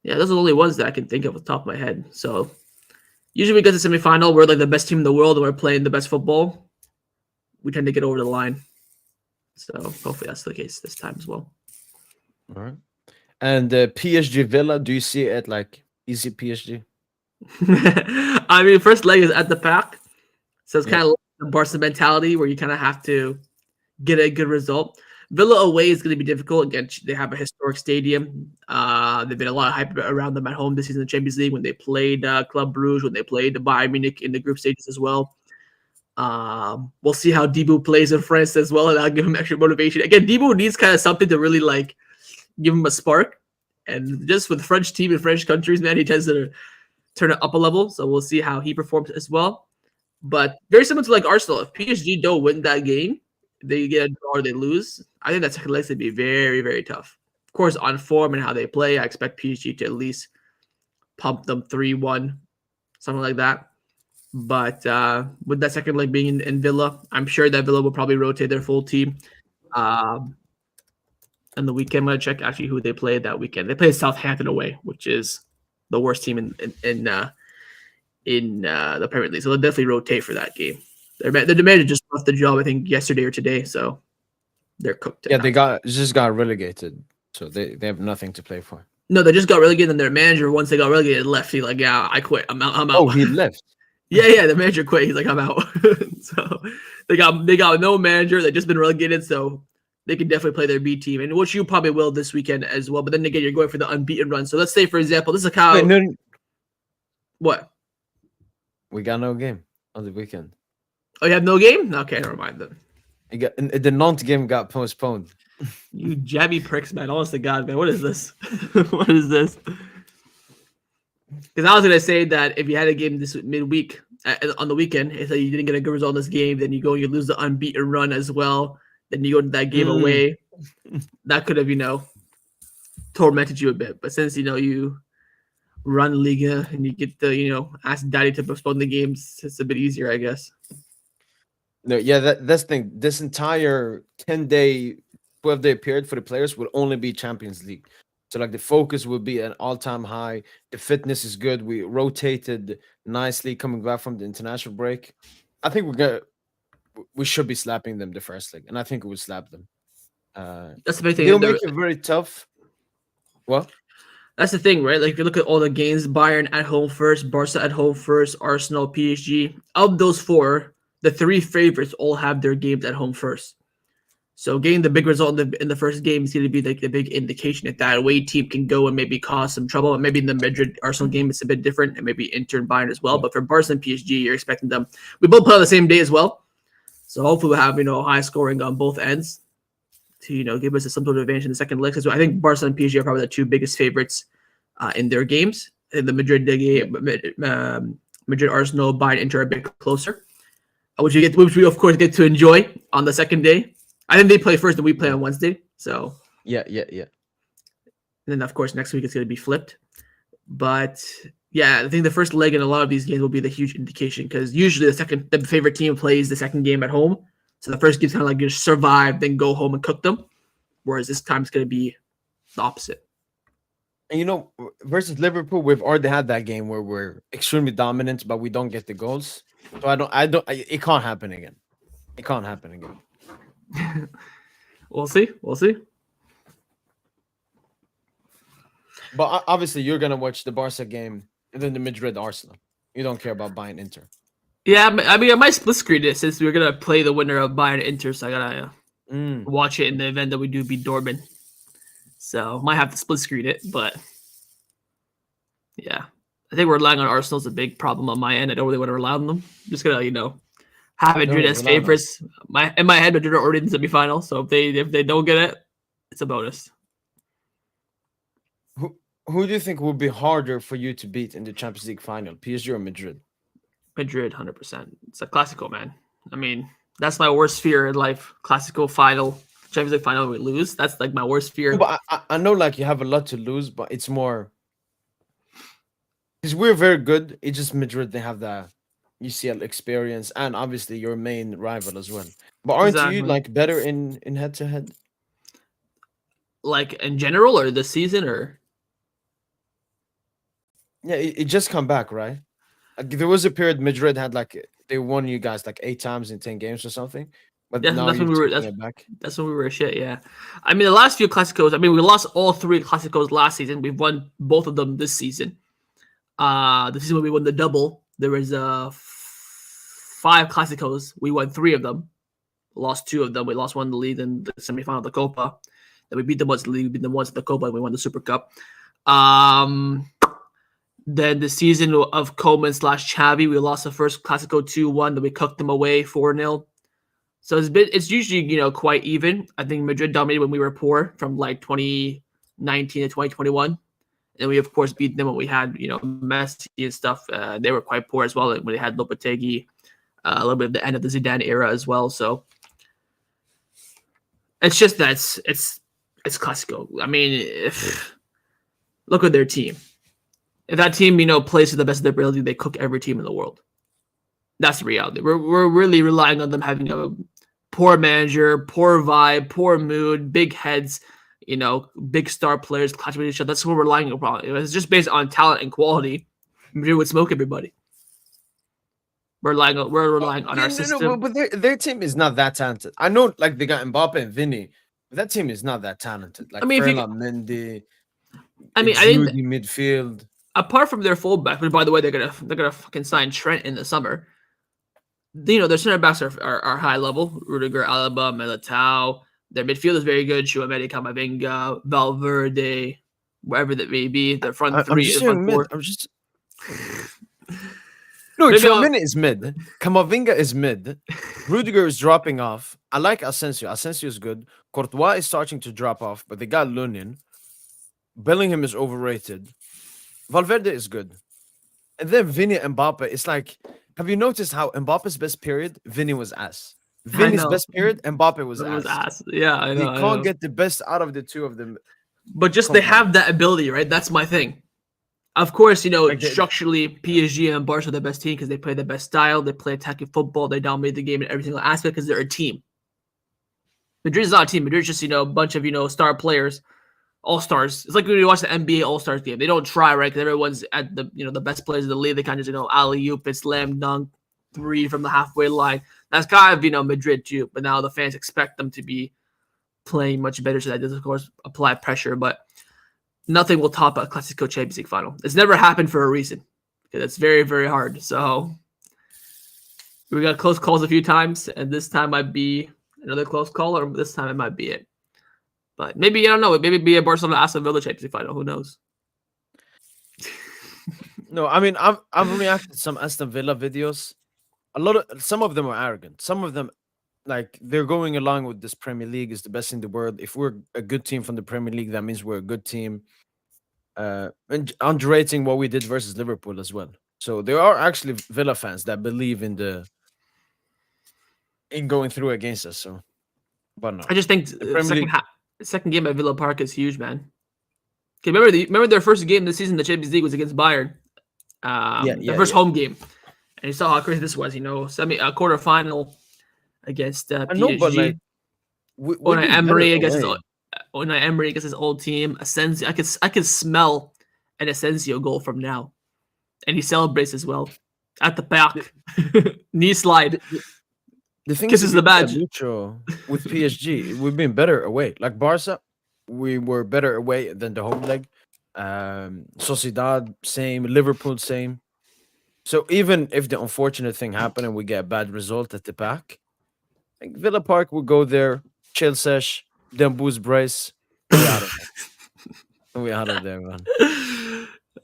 Yeah, those are the only ones that I can think of off the top of my head. So usually we get to the semifinal, we're like the best team in the world and we're playing the best football. We tend to get over the line. So hopefully that's the case this time as well. All right. And PSG Villa, do you see it like easy PSG? I mean, first leg is at the pack, so it's Yeah. kind of like the Barca mentality where you kind of have to get a good result. Villa away is going to be difficult. Again, they have a historic stadium. There've been a lot of hype around them at home this season in the Champions League when they played Club Brugge, when they played the Bayern Munich in the group stages as well. We'll see how Debo plays in France as well, and I'll give him extra motivation. Again, Debo needs kind of something to really like give him a spark. And just with the French team in French countries, man, he tends to turn it up a level. So we'll see how he performs as well. But very similar to like Arsenal, if PSG don't win that game, they get a draw or they lose. I think that second leg to be very, very tough. Of course, on form and how they play, I expect PSG to at least pump them 3-1, something like that. But with that second leg being in Villa, I'm sure that Villa will probably rotate their full team. And the weekend, I'm going to check actually who they played that weekend. They played Southampton away, which is the worst team in the Premier League. So they'll definitely rotate for that game. The manager just left the job, I think, yesterday or today. So they're cooked. Yeah, they just got relegated, so they have nothing to play for. No, they just got relegated, and their manager, once they got relegated, left. He's like, yeah, I quit. I'm out. Oh, he left. Yeah, the manager quit. He's like, I'm out. So they got no manager. They've just been relegated, so they can definitely play their B team, and which you probably will this weekend as well. But then again, you're going for the unbeaten run. So let's say, for example, this is how. Wait, no, What? we got no game on the weekend. Oh, you have no game? Okay, never mind then. The Nantes game got postponed. You jabby pricks, man. Honest to God, man. What is this? What is this? Because I was going to say that if you had a game this midweek on the weekend, if you didn't get a good result in this game, then you lose the unbeaten run as well. Then you go to that game away. That could have, tormented you a bit. But since, you run Liga and you get to, ask daddy to postpone the games, it's a bit easier, I guess. No, yeah, that's the thing. This entire 10-day, 12-day period for the players will only be Champions League. So like the focus will be an all-time high. The fitness is good. We rotated nicely coming back from the international break. I think we should be slapping them the first leg, and I think we will slap them. That's the big thing. They'll make it very tough. Well, that's the thing, right? Like if you look at all the games, Bayern at home first, Barca at home first, Arsenal, PSG. Of those four, the three favorites all have their games at home first. So getting the big result in the first game is going to be like the big indication if that away team can go and maybe cause some trouble. And maybe in the Madrid Arsenal game, it's a bit different, and maybe Inter and Bayern as well. But for Barca and PSG, you're expecting them. We both play on the same day as well, so hopefully we'll have high scoring on both ends to give us some sort of advantage in the second leg. So I think Barca and PSG are probably the two biggest favorites in their games. In the Madrid game, Madrid Arsenal, Bayern Inter are a bit closer, which we of course get to enjoy on the second day. I think they play first and we play on Wednesday. So yeah. And then of course next week it's going to be flipped. But yeah, I think the first leg in a lot of these games will be the huge indication because usually the favorite team plays the second game at home. So the first game's kind of like just survive, then go home and cook them. Whereas this time it's going to be the opposite. And versus Liverpool, we've already had that game where we're extremely dominant, but we don't get the goals. So it can't happen again. It can't happen again. We'll see. But obviously, you're gonna watch the Barca game and then the Madrid Arsenal. You don't care about Bayern Inter. Yeah, I mean, I might split screen it since we're gonna play the winner of Bayern Inter, so I gotta watch it in the event that we do beat Dortmund. So might have to split screen it, but yeah, I think we're relying on Arsenal is a big problem on my end. I don't really want to rely on them. I'm just gonna have Madrid as favorites. In my head, Madrid are already in the semifinal, so if they don't get it, it's a bonus. Who do you think will be harder for you to beat in the Champions League final, PSG or Madrid? Madrid, 100%. It's a Classico, man. I mean, that's my worst fear in life. Classico final, Champions League final, we lose. That's like my worst fear. But I know like you have a lot to lose, but it's more because we're very good. It's just Madrid, they have the UCL experience and obviously your main rival as well. But aren't you like better in head to head? Like in general or this season or? Yeah, it just come back, right? Like, there was a period Madrid had they won you guys 8 times in 10 games or something. But now that's when we were back. That's when we were shit, yeah. I mean the last few Clásicos, we lost all 3 Clásicos last season. We've won both of them this season. The season when we won the double, there was 5 Clásicos. We won 3 of them. Lost 2 of them. We lost one in the league and the semifinal of the Copa. Then we beat them once in the league. We beat them once in the Copa, and we won the Super Cup. Then the season of Koeman/Xavi, we lost the first Clásico 2-1. Then we cooked them away 4-0. So it's usually quite even. I think Madrid dominated when we were poor from like 2019 to 2021. And we, of course, beat them when we had, Messi and stuff. They were quite poor as well when they had Lopetegui, a little bit of the end of the Zidane era as well. So it's just that it's Clásico. I mean, look at their team. If that team, plays to the best of their ability, they cook every team in the world. That's the reality. We're really relying on them having a poor manager, poor vibe, poor mood, big heads, big star players clashing with each other. That's what we're relying on. If it's just based on talent and quality, Madrid would smoke everybody. We're relying on our system. But their team is not that talented. I know, like, they got Mbappe and Vinny, but that team is not that talented. Like, Ferland Mendy, I think midfield. Apart from their fullback, but by the way, they're gonna fucking sign Trent in the summer. Their center backs are high level. Rudiger, Alaba, Militao. Their midfield is very good. Chouameni, Camavinga, Valverde, wherever that may be. Their front three, front four. No, Chouameni is mid. Camavinga is mid. Rudiger is dropping off. I like Asensio. Asensio is good. Courtois is starting to drop off, but they got Lunin. Bellingham is overrated. Valverde is good. And then Vinny and Mbappe, it's like, have you noticed how Mbappe's best period, Vinny was ass. Vinny's best period, Mbappe was ass. Yeah, I know. They can't get the best out of the two of them. But just they have that ability, right? That's my thing. Of course, structurally, PSG and Barca are the best team because they play the best style. They play attacking football. They dominate the game in every single aspect because they're a team. Madrid is not a team. Madrid is just, a bunch of, star players. All-stars. It's like when you watch the NBA All-Stars game. They don't try, right? Because everyone's at the the best players in the league. They kind of just alley-oop, it's slam dunk, 3 from the halfway line. That's kind of Madrid too. But now the fans expect them to be playing much better. So that does, of course, apply pressure. But nothing will top a Clásico Champions League final. It's never happened for a reason. Because it's very, very hard. So we got close calls a few times, and this time might be another close call, or this time it might be it. But maybe, I don't know, maybe be a Barcelona Aston Villa Champions League final. Who knows? No, I mean, I've reacted to some Aston Villa videos. Some of them are arrogant. Some of them, like, they're going along with this Premier League is the best in the world. If we're a good team from the Premier League, that means we're a good team. And underrating what we did versus Liverpool as well. So there are actually Villa fans that believe in going through against us. So, but no, I just think the second game at Villa Park is huge, man. Okay, remember their first game this season, the Champions League, was against Bayern. Their first home game, and you saw how crazy this was. Quarterfinal against PSG. I know, but like, Unai Emery against his old team. Asensio, I could smell an Asensio goal from now, and he celebrates as well at the back, knee slide. The thing kisses the badge. With PSG, we've been better away. Like Barca, we were better away than the home leg. Sociedad, same. Liverpool, same. So even if the unfortunate thing happened and we get a bad result at the back, like Villa Park will go there, chill sesh, then boost brace. We're out of there. We're out of there, man.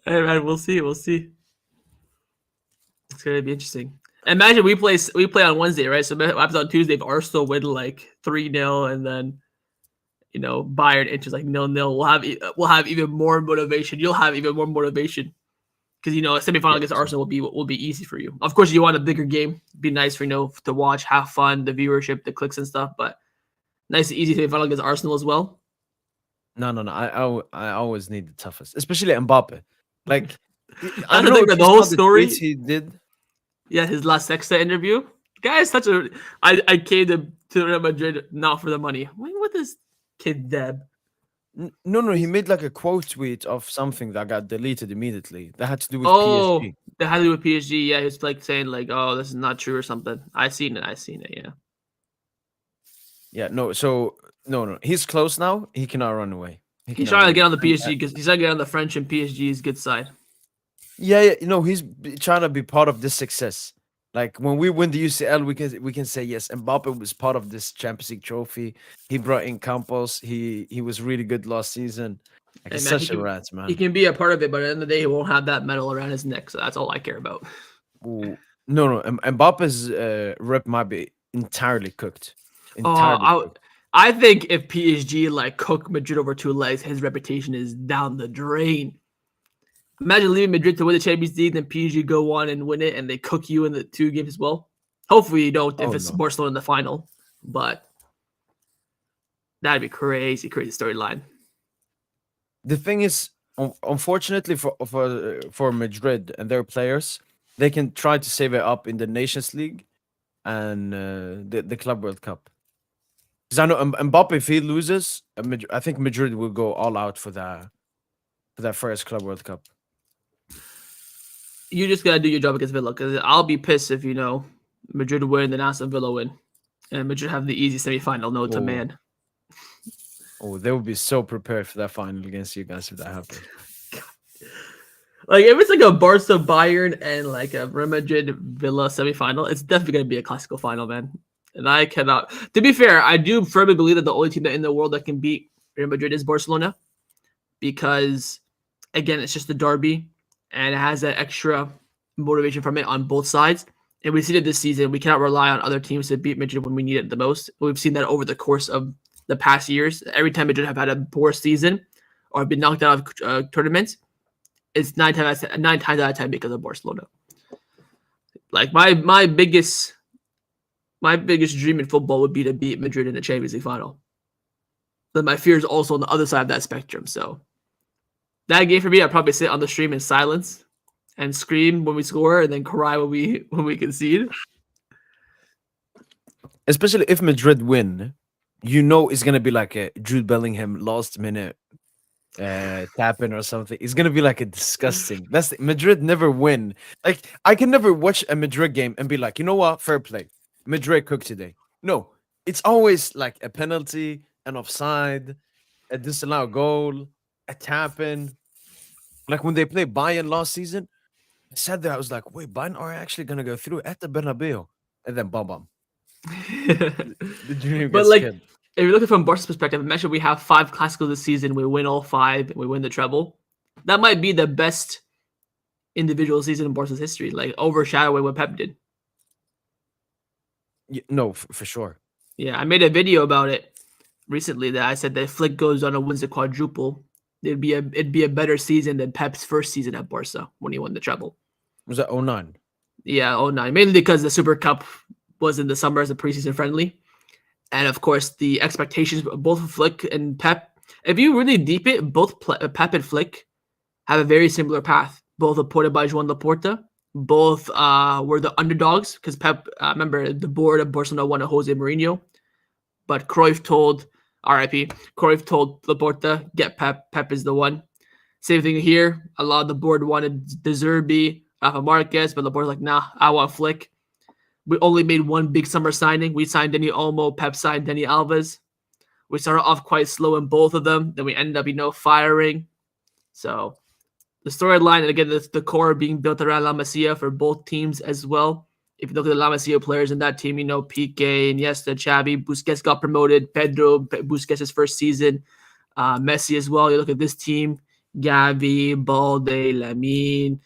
Hey man, we'll see. It's gonna be interesting. Imagine we play on Wednesday, right? So what happens on Tuesday if Arsenal win like 3-0 and then Bayern enters like 0-0, we'll have even more motivation. You'll have even more motivation because a semifinal against Arsenal will be easy for you. Of course, you want a bigger game. Be nice for to watch, have fun, the viewership, the clicks and stuff. But nice and easy semifinal against Arsenal as well. No. I always need the toughest, especially Mbappe. Like I don't know the whole story he did. Yeah, his last Sexta interview. The guy is such a. I came to Real Madrid not for the money. What is kid Deb? No. He made like a quote tweet of something that got deleted immediately. That had to do with PSG. That had to do with PSG. Yeah, he's like saying like, "Oh, this is not true" or something. I seen it. Yeah. Yeah. No. So no. He's close now. He cannot run away. He's trying to get on the PSG because he's trying to get on the French and PSG's good side. Yeah, yeah, he's trying to be part of this success. Like when we win the UCL, we can say yes, Mbappe was part of this Champions League trophy. He brought in Campos. He was really good last season. Like Hey he's man, such a rat, he man. can be a part of it, but at the end of the day, he won't have that medal around his neck. So that's all I care about. Ooh. No, no, Mbappe's rep might be entirely cooked, Uh, entirely I cooked. I think if PSG like cook Madrid over two legs, his reputation is down the drain. Imagine leaving Madrid to win the Champions League, then PSG go on and win it, and they cook you in the two games as well. Hopefully, you don't if Oh it's no. Barcelona in the final, but that'd be crazy, crazy storyline. The thing is, unfortunately for Madrid and their players, they can try to save it up in the Nations League and the Club World Cup. Because I know Mbappe, if he loses, I think Madrid will go all out for that first Club World Cup. You just gotta do your job against Villa because I'll be pissed if Madrid win, then Aston Villa win, and Madrid have the easy semifinal. No to Oh, man. oh, they will be so prepared for that final against you guys if that happens. Like if it's like a Barca Bayern and like a Real Madrid Villa semifinal, it's definitely gonna be a classical final, man. And I cannot. To be fair, I do firmly believe that the only team in the world that can beat Real Madrid is Barcelona because, again, it's just a derby and it has that extra motivation from it on both sides. And we've seen it this season. We cannot rely on other teams to beat Madrid when we need it the most. We've seen that over the course of the past years. Every time Madrid have had a poor season or been knocked out of tournaments, it's nine times out of 10 because of Barcelona. Like my biggest dream in football would be to beat Madrid in the Champions League final. But my fear is also on the other side of that spectrum. So that game for me, I'd probably sit on the stream in silence and scream when we score, and then cry when we concede. Especially if Madrid win, it's gonna be like a Jude Bellingham last minute tap in or something. It's gonna be like a disgusting. Madrid never win. Like I can never watch a Madrid game and be like, you know what, fair play. Madrid cooked today. No, it's always like a penalty, an offside, a disallowed goal, a tap in. Like when they played Bayern last season, I said that I was like, wait, Bayern are actually gonna go through at the Bernabeu, and then bam bam, the dream But gets like, killed. if you're looking from Barca's perspective, imagine we have five classicals this season. We win all five, and we win the treble. That might be the best individual season in Barca's history, like overshadowing what Pep did. No, for sure. Yeah, I made a video about it recently that I said that if Flick goes on and wins the quadruple, it'd be a better season than Pep's first season at Barca when he won the treble. Was that 09? Yeah, 09. Mainly because the Super Cup was in the summer as a preseason friendly. And of course, the expectations of both Flick and Pep. If you really deep it, both Pep and Flick have a very similar path. Both appointed by Joan Laporta. Both were the underdogs because Pep, remember, the board of Barcelona wanted Jose Mourinho. But Cruyff told, RIP, Cruyff told Laporta, get Pep. Pep is the one. Same thing here. A lot of the board wanted De Zerbi, Rafa Marquez, but Laporta's like, nah, I want Flick. We only made one big summer signing. We signed Dani Olmo. Pep signed Dani Alves. We started off quite slow in both of them. Then we ended up, firing. So the storyline, and again, the core being built around La Masia for both teams as well. If you look at the La Masia players in that team, Piqué, Iniesta, Xavi, Busquets got promoted. Pedro, Busquets' first season. Messi as well. You look at this team, Gavi, Balde, Lamine,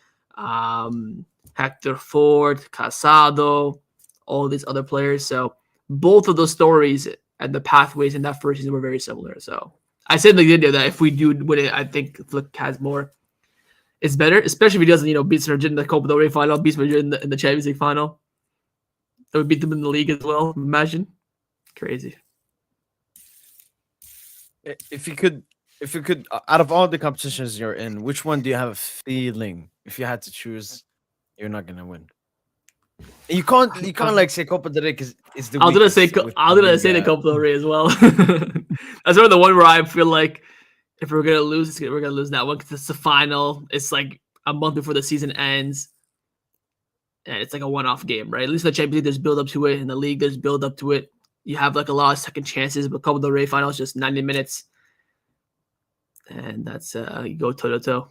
Hector Ford, Casado, all these other players. So both of those stories and the pathways in that first season were very similar. So I said in the video that if we do win it, I think Flick has more. It's better, especially if he doesn't, beat Madrid in the Copa del Rey final, beats Madrid in the Champions League final. It would beat them in the league as well. Imagine, crazy. If you could, out of all the competitions you're in, which one do you have a feeling if you had to choose, you're not gonna win? You can't like say Copa del Rey because it's the I was gonna say weakest with I the was gonna say the Liga. Copa del Rey as well. That's sort of the one where I feel like if we're gonna lose, we're gonna lose that one because it's the final. It's like a month before the season ends, and it's like a one-off game, right? At least in the Champions League, there's build up to it. In the league, there's build up to it. You have like a lot of second chances, but Copa del Rey final is just 90 minutes, and that's you go toe to toe.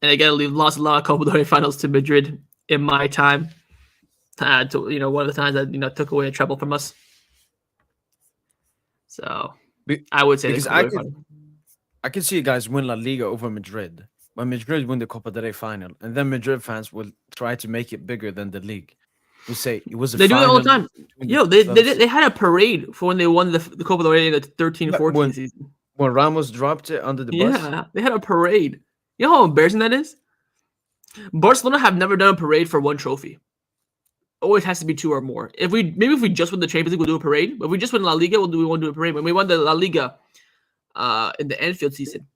And again, we've lost a lot of Copa del Rey finals to Madrid in my time. To one of the times that took away a treble from us. So Be- I would say the because Copa del Rey final. I can see you guys win La Liga over Madrid. When Madrid win the Copa del Rey final, and then Madrid fans will try to make it bigger than the league. We say it was a They do that all the final time. between the Yo, two clubs. they had a parade for when they won the Copa del Rey in the 13-14 When season. Ramos dropped it under the bus. Yeah, they had a parade. You know how embarrassing that is? Barcelona have never done a parade for one trophy. Always has to be two or more. If we just win the Champions League, we'll do a parade. But if we just win La Liga, we won't do a parade. When we won the La Liga in the Anfield season,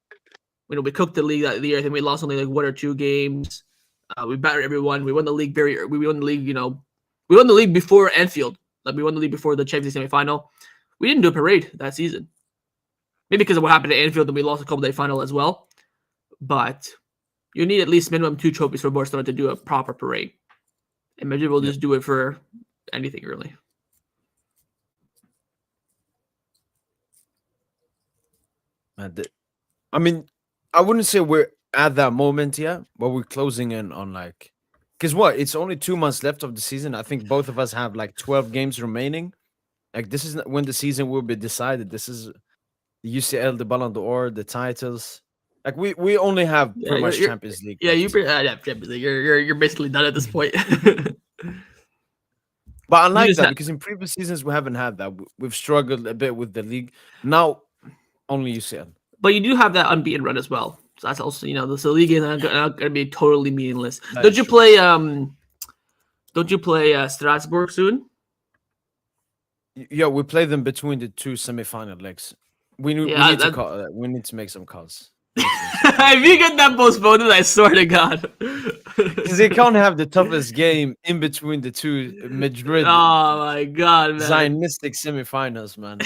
we cooked the league that year. I think we lost only like 1 or 2 games. We battered everyone. We won the league we won the league. We won the league before Anfield. Like we won the league before the Champions League semifinal. We didn't do a parade that season. Maybe because of what happened at Anfield and we lost a Copa del Rey final as well. But you need at least minimum 2 trophies for Barcelona to do a proper parade. And Madrid will just do it for anything, really. I mean, I wouldn't say we're at that moment yet, but we're closing in on because it's only 2 months left of the season. I think both of us have like 12 games remaining. Like this is when the season will be decided. This is the UCL, the Ballon d'Or, the titles. Like we only have pretty much Champions League. Yeah, left. Champions League. You're basically done at this point. But I like that because in previous seasons we haven't had that. We've struggled a bit with the league. Now only UCL. But you do have that unbeaten run as well. So that's also the league is not going to be totally meaningless. Don't you play Strasbourg soon? Yeah, we play them between the 2 semifinal legs. We need to call. We need to make some calls. If you get that postponed, I swear to God, because they can't have the toughest game in between the 2 Madrid. Oh my God, man! Zionistic semifinals, man.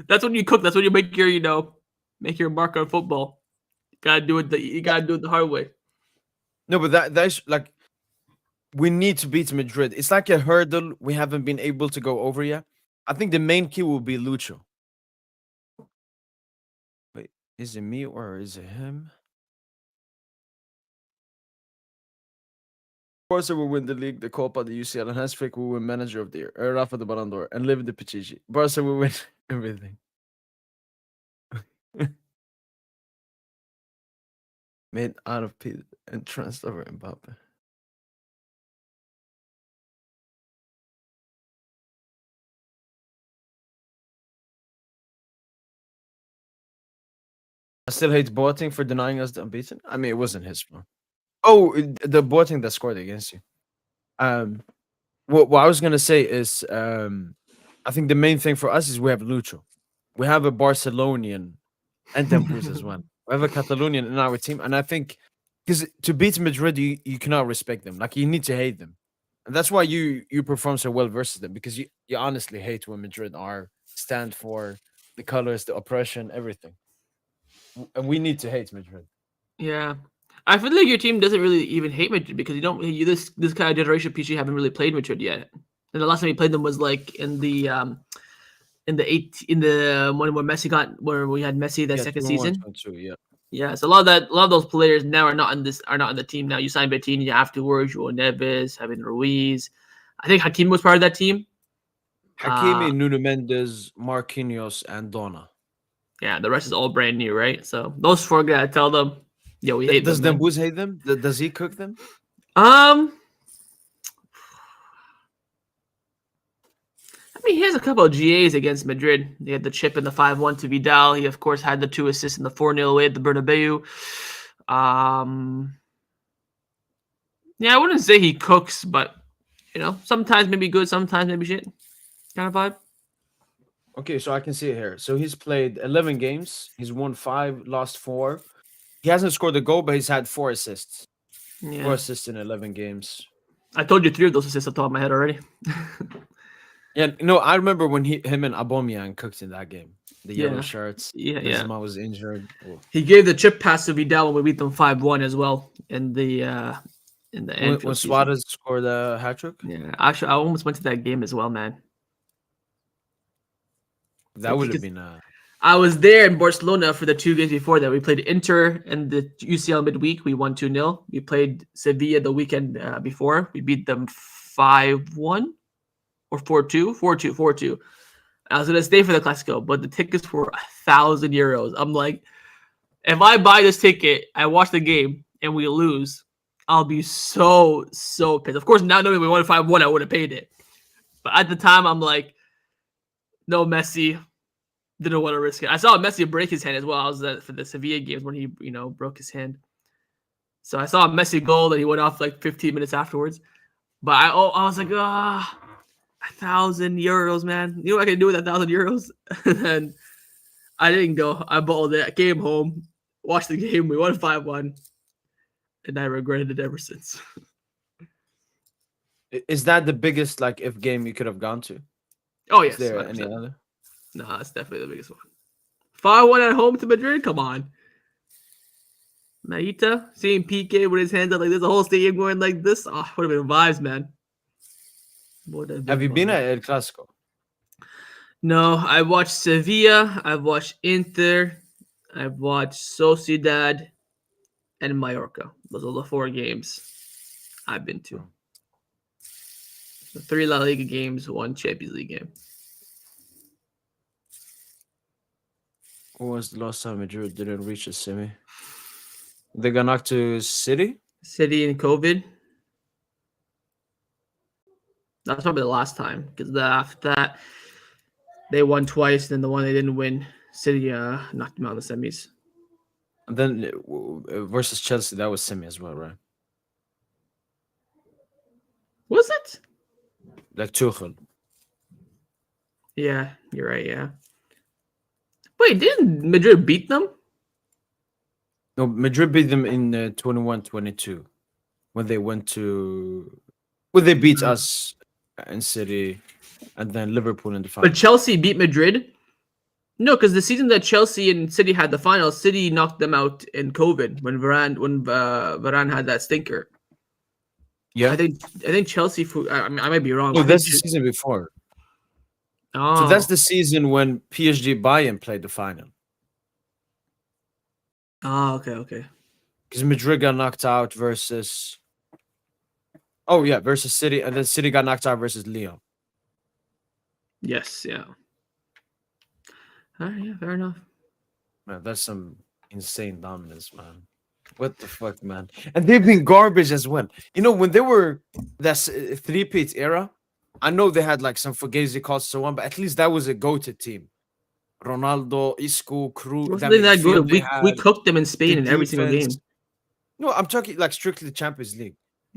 That's when you cook. That's when you make your mark on football. You gotta do it the hard way. No, but that's like we need to beat Madrid. It's like a hurdle we haven't been able to go over yet. I think the main key will be Lucho. Wait, is it me or is it him? Barca will win the league, the Copa, the UCL, and Hans-Flick will win Manager of the Year, Rafa the Ballon d'Or, and live in the Pichichi. Barca will win everything. Made out of Pete and transferred over Mbappe. I still hate Boateng for denying us the unbeaten. I mean, it wasn't his fault. Oh, the Boateng that scored against you. What I was gonna say is, I think the main thing for us is we have Lucho, we have a Barcelonian, and Dembuz as well. We have a Catalonian in our team, and I think because to beat Madrid, you cannot respect them. Like you need to hate them, and that's why you perform so well versus them because you honestly hate when Madrid stand for the colors, the oppression, everything. And we need to hate Madrid. Yeah. I feel like your team doesn't really even hate Madrid because this kind of generation PG haven't really played Madrid yet. And the last time you played them was like in the one where Messi where we had Messi that second season. 2, yeah. Yeah, so a lot of those players now are not in the team now. You signed Betis, you have to worry João Neves, having Ruiz. I think Hakim was part of that team. Hakimi, Nuno Mendes, Marquinhos, and Donna. Yeah, the rest is all brand new, right? So those 4 guys, I tell them, yeah, we hate them. Does Dembuz hate them? Does he cook them? I mean, he has a couple of GAs against Madrid. He had the chip in the 5-1 to Vidal. He, of course, had the 2 assists in the 4-0 away at the Bernabeu. Yeah, I wouldn't say he cooks, but, sometimes maybe good, sometimes maybe shit kind of vibe. Okay, so I can see it here. So he's played 11 games. He's won 5, lost 4. He hasn't scored a goal, but he's had 4 assists. Yeah. 4 assists in 11 games. I told you 3 of those assists off the top of my head already. Yeah, no, I remember when him and Aubameyang cooked in that game. The yellow shirts. Yeah, Benzema was injured. Oh. He gave the chip pass to Vidal when we beat them 5-1 as well in the end. When Suarez scored a hat trick. Yeah, actually, I almost went to that game as well, man. That would have been. I was there in Barcelona for the 2 games before that. We played Inter and the UCL midweek. We won 2-0. We played Sevilla the weekend before. We beat them 5-1 or 4-2. 4-2. 4-2. I was gonna stay for the Clasico, but the tickets were €1,000. I'm like, if I buy this ticket, I watch the game and we lose, I'll be so pissed. Of course, now knowing we won 5-1, I would have paid it. But at the time, I'm like, no, Messi. Didn't want to risk it. I saw Messi break his hand as well. I was at for the Sevilla games when he, broke his hand. So I saw a Messi goal and he went off like 15 minutes afterwards. But I was like, €1,000, man. You know what I can do with €1,000? And I didn't go. I balled it. I came home, watched the game. We won 5-1, and I regretted it ever since. Is that the biggest like if game you could have gone to? Oh Is yes, there 100%. any other? No, that's definitely the biggest one. 5-1 at home to Madrid. Come on. Maita, seeing PK with his hands up like this, the whole stadium going like this. Oh, would have been vibes, man. Have you been at El Clasico? No, I watched Sevilla. I've watched Inter. I've watched Sociedad and Mallorca. Those are the 4 games I've been to. So 3 La Liga games, 1 Champions League game. When was the last time Madrid didn't reach a semi? They got knocked to City? City and COVID. That's probably the last time because after that they won twice. Then the one they didn't win, City knocked them out of the semis. And then versus Chelsea, that was semi as well, right? Was it? Like Tuchel. Yeah, you're right. Yeah. Wait, didn't Madrid beat them? No, Madrid beat them in 21-22 when they went to. Well, they beat us in City, and then Liverpool in the final. But Chelsea beat Madrid. No, because the season that Chelsea and City had the final, City knocked them out in COVID when Varane had that stinker. Yeah, I think Chelsea. I mean, I might be wrong. no, that's the season before. Oh, So that's the season when PSG Bayern played the final. Oh, okay. Because Madrid got knocked out versus. Oh yeah, versus City, and then City got knocked out versus Lyon. Yes, yeah. All right, yeah, fair enough. Man, that's some insane dominance, man. What the fuck, man? And they've been garbage as well. You know, when they were that 3-peat era, I know they had like some Fugazi calls so on, but at least that was a goated team. Ronaldo, Isco, Cruz. Wasn't they that good? We cooked them in Spain in every single game. No, I'm talking like strictly the Champions League.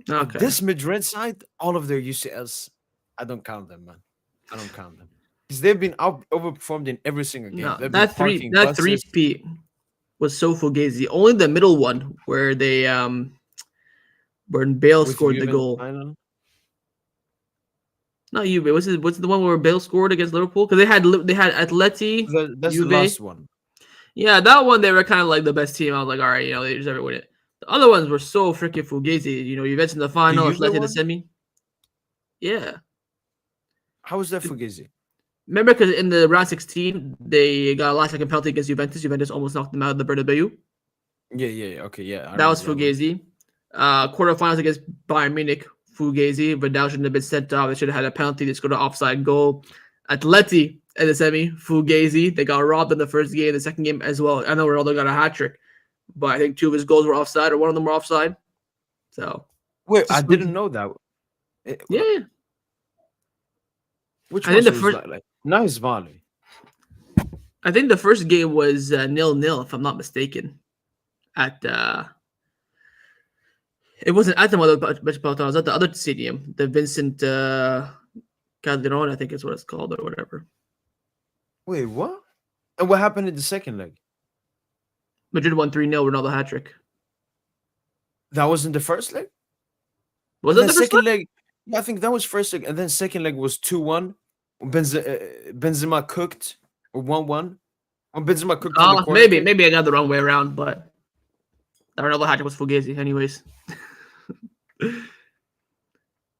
Okay. This Madrid side, all of their UCLs, I don't count them, man. I don't count them because they've been overperformed in every single game. No, They've that been buses. 3-peat was so fugazi. Only the middle one where they when Bale With scored the Juve in goal. final. Not Juve. What's the one where Bale scored against Liverpool? Because they had Atleti. That's Juve. the last one. Yeah, that one they were kind of like the best team. I was like, all right, they deserve to win it. The other ones were so freaking fugazi. Juventus in the final, Atleti in the semi. Yeah. How was that Fugazi? Remember, because in the round 16, they got a last second penalty against Juventus. Juventus almost knocked them out of the Bernabeu. Yeah. Okay, yeah. That was Fugazi. Quarterfinals against Bayern Munich, Fugazi. Vidal shouldn't have been sent off. They should have had a penalty. They scored an offside goal. Atleti in the semi, Fugazi. They got robbed in the first game, the second game as well. I know Ronaldo got a hat trick, but I think 2 of his goals were offside, or one of them were offside. So wait, I didn't know that. Yeah. Which I think one the first. like nice volley. I think the first game was 0-0, if I'm not mistaken. At it wasn't at the Metropolitano. It was at the other stadium, the Vincent Calderon, I think is what it's called, or whatever. Wait, what? And what happened in the second leg? Madrid won 3-0. Ronaldo hat trick. That wasn't the first leg. Was that the second leg? Yeah, I think that was first leg, and then second leg was 2-1. Benzema cooked or 1-1. When Benzema cooked. Maybe I got the wrong way around, but the Ronaldo hat trick was Fugazi, anyways.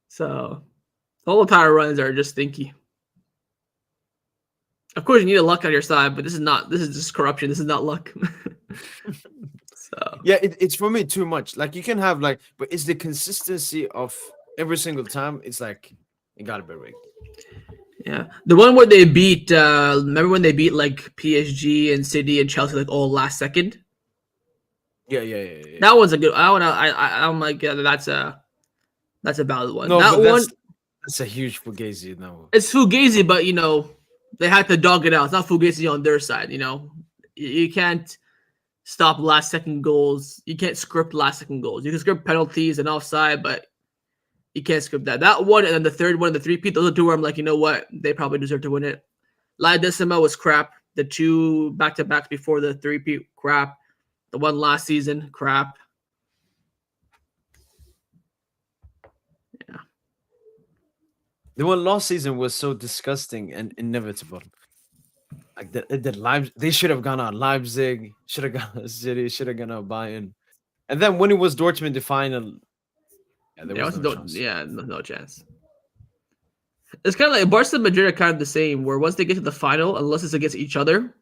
So, the whole entire runs are just stinky. Of course, you need a luck on your side, but this is not. This is just corruption. This is not luck. So Yeah, it's for me too much. Like you can have like, but it's the consistency of every single time. It's like it gotta be rigged. yeah, the one where they beat. Remember when they beat like PSG and City and Chelsea like all last second? Yeah, yeah, yeah, yeah, yeah. That one's a good. I'm like, yeah, that's a valid one. No, That but one, that's a huge fugazi. No, it's Fugazi, but they had to dog it out. It's not Fugazi on their side. You can't stop last second goals. You can't script last second goals. You can script penalties and offside, but you can't script that. That one and then the third one, the three-peat, those are two where I'm like, you know what? They probably deserve to win it. La Decima was crap. The two back-to-backs before the three-peat, crap. The one last season, crap. Yeah. the one last season was so disgusting and inevitable. Like the Leipzig, they should have gone on Leipzig, should have gone on City, should have gone on Bayern, and then when it was Dortmund the final, yeah, there Yeah, was no chance. no chance. It's kind of like Barca and Madrid are kind of the same, where once they get to the final, unless it's against each other,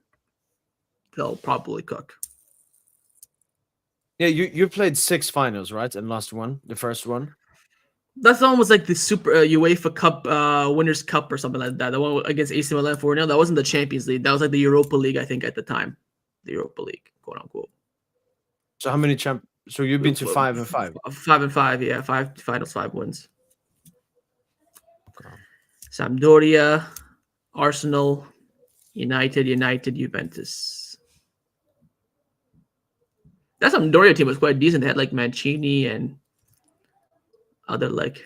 they'll probably cook. Yeah, you played 6 finals, right, and lost one, the first one. That's almost like the Super UEFA Cup, Winners' Cup or something like that. The one against AC Milan 4-0. That wasn't the Champions League. That was like the Europa League, I think, at the time. The Europa League, quote unquote. So how many champ? So you've been to 5 and 5. 5-5, yeah. 5 finals, 5 wins. Okay. Sampdoria, Arsenal, United, Juventus. That Sampdoria team was quite decent. They had like Mancini and other like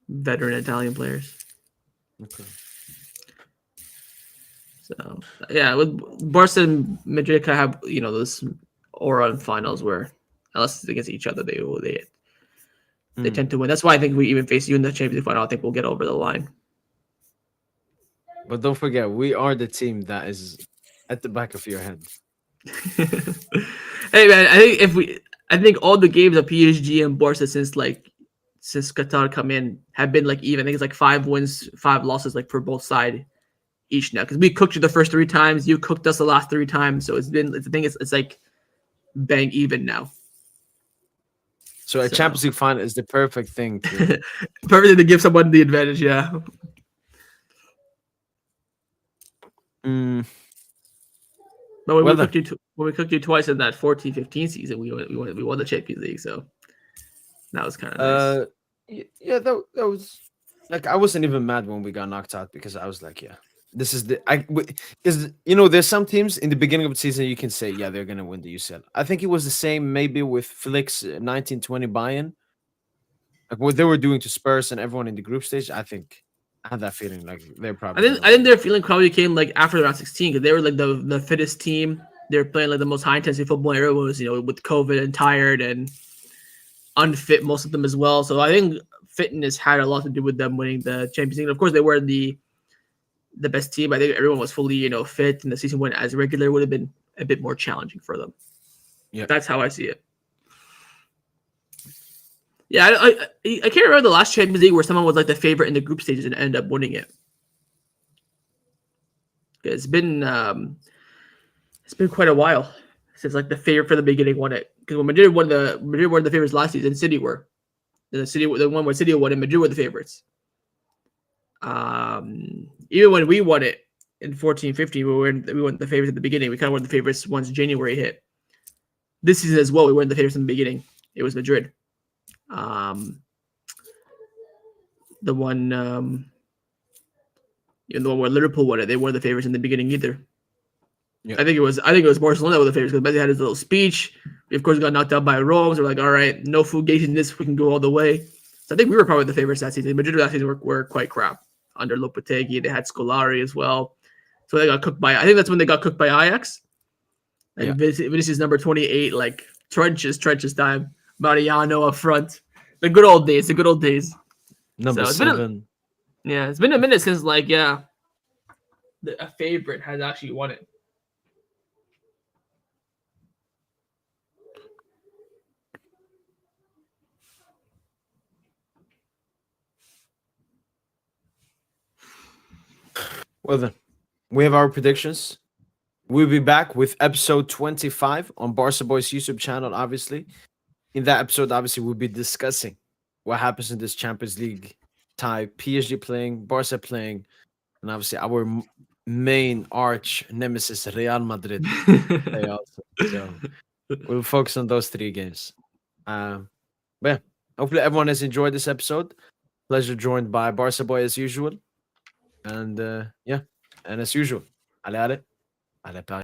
veteran Italian players. Okay. So yeah, with Barca and Madrid kind of have those aura in finals where unless it's against each other they tend to win. That's why I think we even face you in the Champions League final. I think we'll get over the line. But don't forget, we are the team that is at the back of your head. Hey man, I think all the games of PSG and Barca since Qatar come in have been like even. I think it's like 5 wins, 5 losses like for both sides each now because we cooked you the first 3 times, you cooked us the last 3 times, so it's like bang even now. So a Champions League final is the perfect thing to perfect to give someone the advantage. Yeah. But when we cooked you twice in that 14-15 season, we won the Champions League, so that was kind of nice. Yeah, that was like I wasn't even mad when we got knocked out because I was like, yeah, this is because there's some teams in the beginning of the season you can say, yeah, they're gonna win the UCL. I think it was the same maybe with Flick's 1920 Bayern, like what they were doing to Spurs and everyone in the group stage. I think I had that feeling like they're probably. I think their feeling probably came like after round 16 because they were like the fittest team. They were playing like the most high intensity football. Everyone was with COVID and tired and unfit, most of them as well. So I think fitness had a lot to do with them winning the Champions League. Of course, they were the best team. I think everyone was fully fit, and the season went as regular would have been a bit more challenging for them. Yeah, that's how I see it. Yeah, I can't remember the last Champions League where someone was like the favorite in the group stages and ended up winning it. It's been quite a while since like the favorite for the beginning won it. Because when Madrid were the favorites last season, City were. The one where City won and Madrid were the favorites. Even when we won it in 14-15, we weren't the favorites at the beginning. We kind of were the favorites once January hit. This season as well, we weren't the favorites in the beginning. It was Madrid. The one where Liverpool won it, they weren't the favorites in the beginning either. Yeah. I think it was Barcelona that were the favorites because Messi had his little speech. We of course got knocked out by Rome. So we're like, all right, no Fugazi in this. We can go all the way. So I think we were probably the favorites that season. Madrid that season were quite crap under Lopetegui. They had Scolari as well. So they got cooked by. I think that's when they got cooked by Ajax. Like Vinicius number 28, like trenches time. Mariano up front. The good old days. Number 7. It's been a minute since a favorite has actually won it. Well then, We have our predictions. We'll be back with episode 25 on Barca Boys YouTube channel, obviously. In that episode, obviously, we'll be discussing what happens in this Champions League tie. PSG playing, Barca playing, and obviously our main arch nemesis, Real Madrid, play also. So we'll focus on those three games. But yeah, hopefully everyone has enjoyed this episode. Pleasure joined by Barca Boy as usual. And yeah, and as usual, allez, allez, allez, Paris.